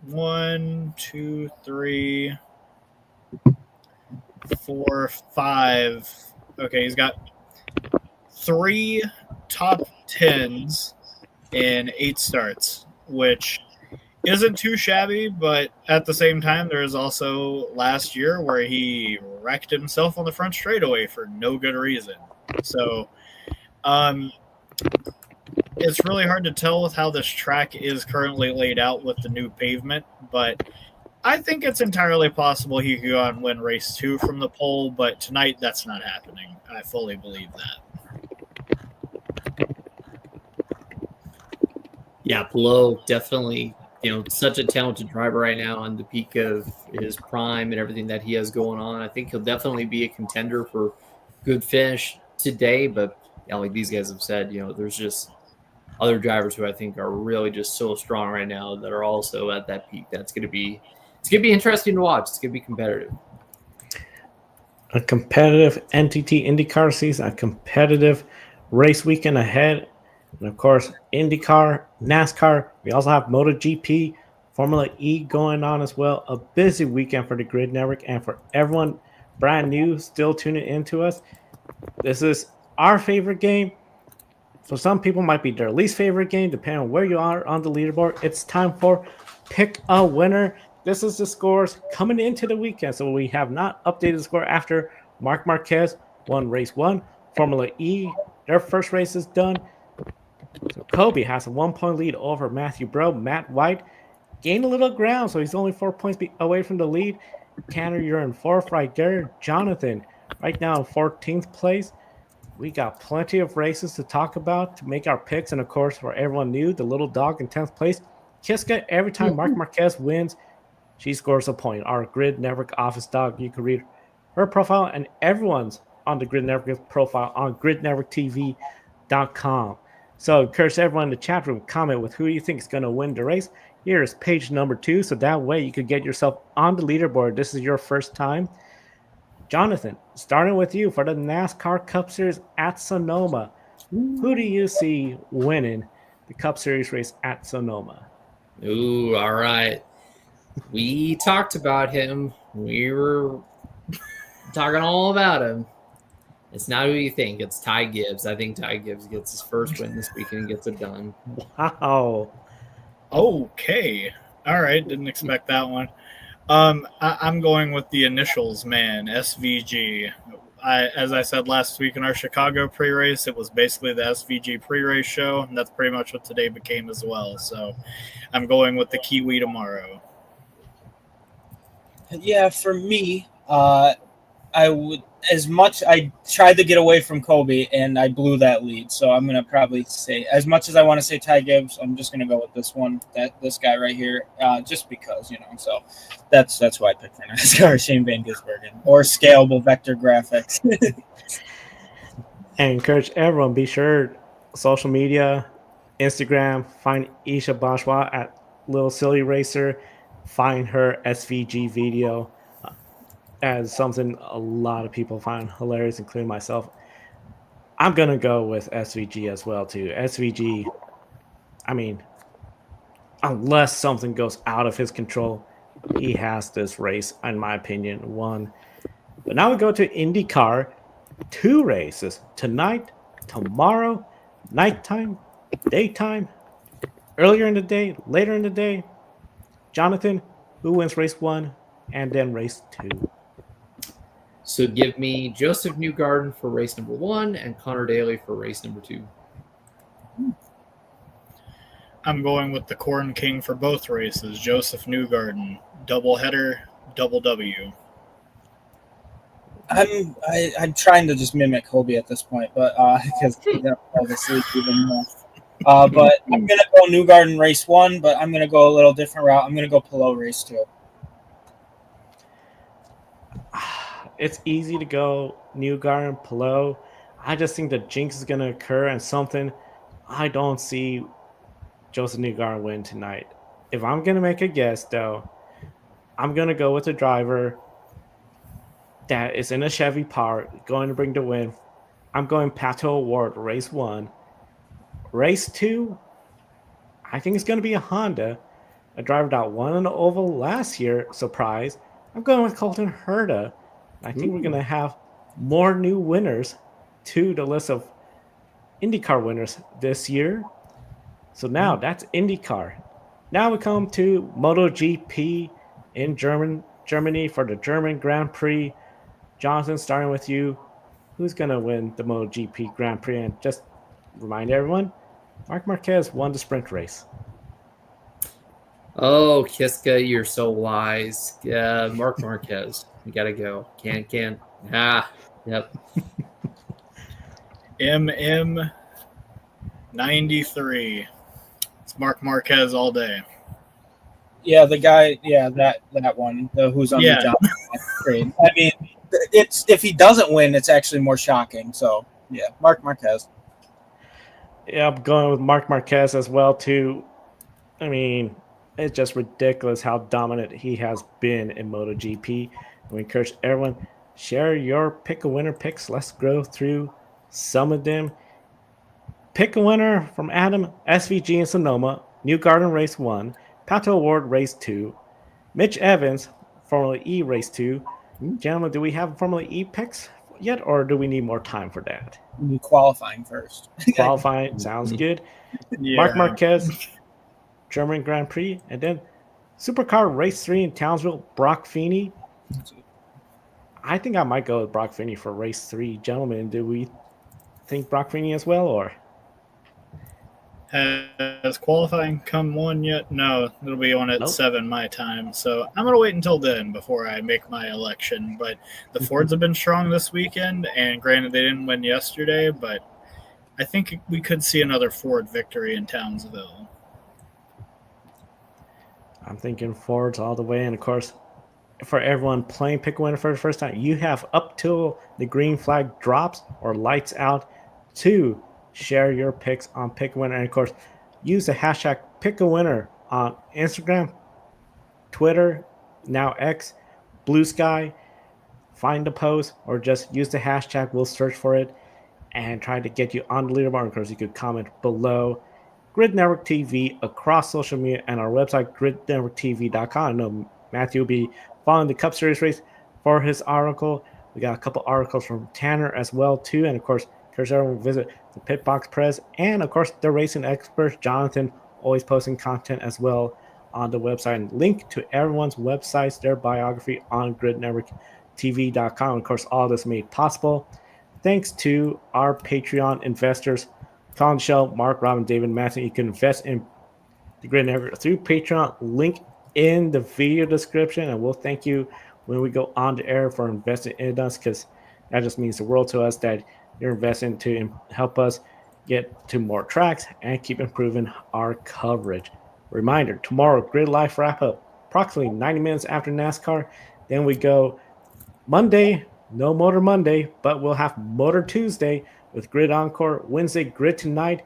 1, 2, 3, 4, 5. Okay, he's got 3 top 10s in 8 starts, which isn't too shabby, but at the same time, there is also last year where he wrecked himself on the front straightaway for no good reason. So, it's really hard to tell with how this track is currently laid out with the new pavement, but I think it's entirely possible he could go out and win race 2 from the pole, but tonight that's not happening. I fully believe that. Yeah, Palou definitely, such a talented driver right now on the peak of his prime and everything that he has going on. I think he'll definitely be a contender for good finish today, but like these guys have said, there's just other drivers who I think are really just so strong right now that are also at that peak. It's going to be interesting to watch. It's going to be competitive. A competitive NTT IndyCar season, a competitive race weekend ahead. And of course, IndyCar, NASCAR. We also have MotoGP, Formula E going on as well. A busy weekend for the Grid Network, and for everyone brand new still tuning into us. This is our favorite game. For some people, might be their least favorite game, depending on where you are on the leaderboard. It's time for Pick a Winner. This is the scores coming into the weekend. So we have not updated the score after Marc Marquez won race 1. Formula E, their first race is done. So Kobe has a 1-point lead over Matthew Bro. Matt White gained a little ground, so he's only 4 points away from the lead. Tanner, you're in fourth right there. Jonathan, right now in 14th place. We got plenty of races to talk about to make our picks. And of course, for everyone new, the little dog in 10th place. Kiska, every time Mark Marquez wins, she scores a point. Our Grid Network office dog. You can read her profile and everyone's on the Grid Network profile on gridnetworktv.com. So encourage everyone in the chat room, comment with who you think is going to win the race. Here's page number 2. So that way you could get yourself on the leaderboard. This is your first time. Jonathan, starting with you for the NASCAR Cup Series at Sonoma. Who do you see winning the Cup Series race at Sonoma? Ooh, all right. We talked about him. We were talking all about him. It's not who you think. It's Ty Gibbs. I think Ty Gibbs gets his first win this weekend and gets it done. Wow. Okay. All right. Didn't expect that one. I'm going with the initials, man. SVG. As I said last week in our Chicago pre-race, it was basically the SVG pre-race show, and that's pretty much what today became as well. So I'm going with the Kiwi tomorrow. Yeah, for me, I would, as much I tried to get away from Kobe and I blew that lead. So I'm going to probably say, as much as I want to say Ty Gibbs, I'm just going to go with this one, this guy right here, just because, so that's why I picked for NASCAR, Shane Van Gisbergen, or scalable vector graphics. And encourage everyone, be sure social media, Instagram, find Isha Bashwa at Little Silly Racer, find her SVG video as something a lot of people find hilarious, including myself. I'm going to go with SVG as well, too. SVG, I mean, unless something goes out of his control, he has this race, in my opinion, won. But now we go to IndyCar. 2 races, tonight, tomorrow, nighttime, daytime, earlier in the day, later in the day. Jonathan, who wins race 1 and then race 2? So give me Josef Newgarden for race number 1 and Connor Daly for race number 2. I'm going with the Corn King for both races, Josef Newgarden. Doubleheader, double W. I'm trying to just mimic Kobe at this point, but because obviously even more. But I'm gonna go Newgarden race 1, but I'm gonna go a little different route. I'm gonna go Palou race 2. It's easy to go Newgarden, Palou. I just think the jinx is gonna occur and something. I don't see Josef Newgarden win tonight. If I'm gonna make a guess, though, I'm gonna go with a driver that is in a Chevy Power, going to bring the win. I'm going Pato O'Ward, race 1. Race 2, I think it's going to be a Honda, a driver that won an oval last year, surprise. I'm going with Colton Herta. I think we're going to have more new winners to the list of IndyCar winners this year. So now that's IndyCar. Now we come to MotoGP in Germany for the German Grand Prix. Jonathan, starting with you, who's going to win the MotoGP Grand Prix? And just remind everyone, Marc Marquez won the sprint race. Oh, Kiska, you're so wise. Marc Marquez, you got to go. Can't. Yep. MM93. It's Marc Marquez all day. Yeah, the guy, that one, who's on the job. I mean, it's if he doesn't win, it's actually more shocking. So yeah, Marc Marquez. Yeah, I'm going with Marc Marquez as well too. I mean, it's just ridiculous how dominant he has been in MotoGP. We encourage everyone, share your pick a winner picks. Let's go through some of them. Pick a winner from Adam, SVG in Sonoma, Newgarden race 1, Pato O'Ward race 2, Mitch Evans, Formula E race 2. Gentlemen, do we have Formula E picks yet, or do we need more time for that? We need qualifying first. Qualifying sounds good. Yeah. Marc Marquez, German Grand Prix, and then Supercar race 3 in Townsville, Brock Feeney. I think I might go with Brock Feeney for race 3. Gentlemen, do we think Brock Feeney as well, or? Has qualifying come on yet? No, it'll be on at Nope. 7 my time. So I'm going to wait until then before I make my election. But the Fords have been strong this weekend, and granted, they didn't win yesterday, but I think we could see another Ford victory in Townsville. I'm thinking Fords all the way. And, of course, for everyone playing Pick a Winner for the first time, you have up till the green flag drops or lights out to share your picks on Pick a Winner. And, of course, use the hashtag Pick a Winner on Instagram, Twitter, now X, Blue Sky. Find the post or just use the hashtag. We'll search for it and try to get you on the leaderboard. Of course, you could comment below. Grid Network TV across social media and our website, gridnetworktv.com. I know Matthew will be following the Cup Series race for his article. We got a couple articles from Tanner as well, too. And, of course, encourage everyone to visit the Pitbox Press and, of course, the racing experts. Jonathan always posting content as well on the website. And link to everyone's websites, their biography on gridnetworktv.com. Of course, all this made possible thanks to our Patreon investors, Colin Shell, Mark, Robin, David, Matthew. You can invest in the Grid Network through Patreon. Link in the video description, and we'll thank you when we go on the air for investing in us, because that just means the world to us that you're investing to help us get to more tracks and keep improving our coverage. Reminder, tomorrow, Grid Life wrap-up, approximately 90 minutes after NASCAR. Then we go Monday, no Motor Monday, but we'll have Motor Tuesday with Grid Encore. Wednesday, Grid Tonight.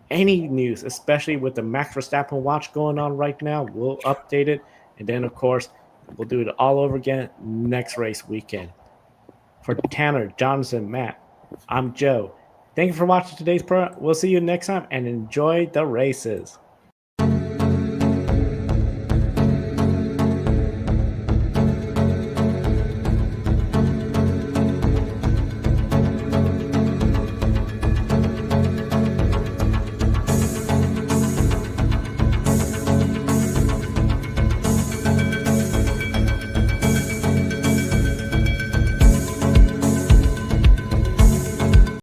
Any news, especially with the Max Verstappen watch going on right now, we'll update it. And then, of course, we'll do it all over again next race weekend. For Tanner, Jonathan, Matt, I'm Joe. Thank you for watching today's program. We'll see you next time, and enjoy the races.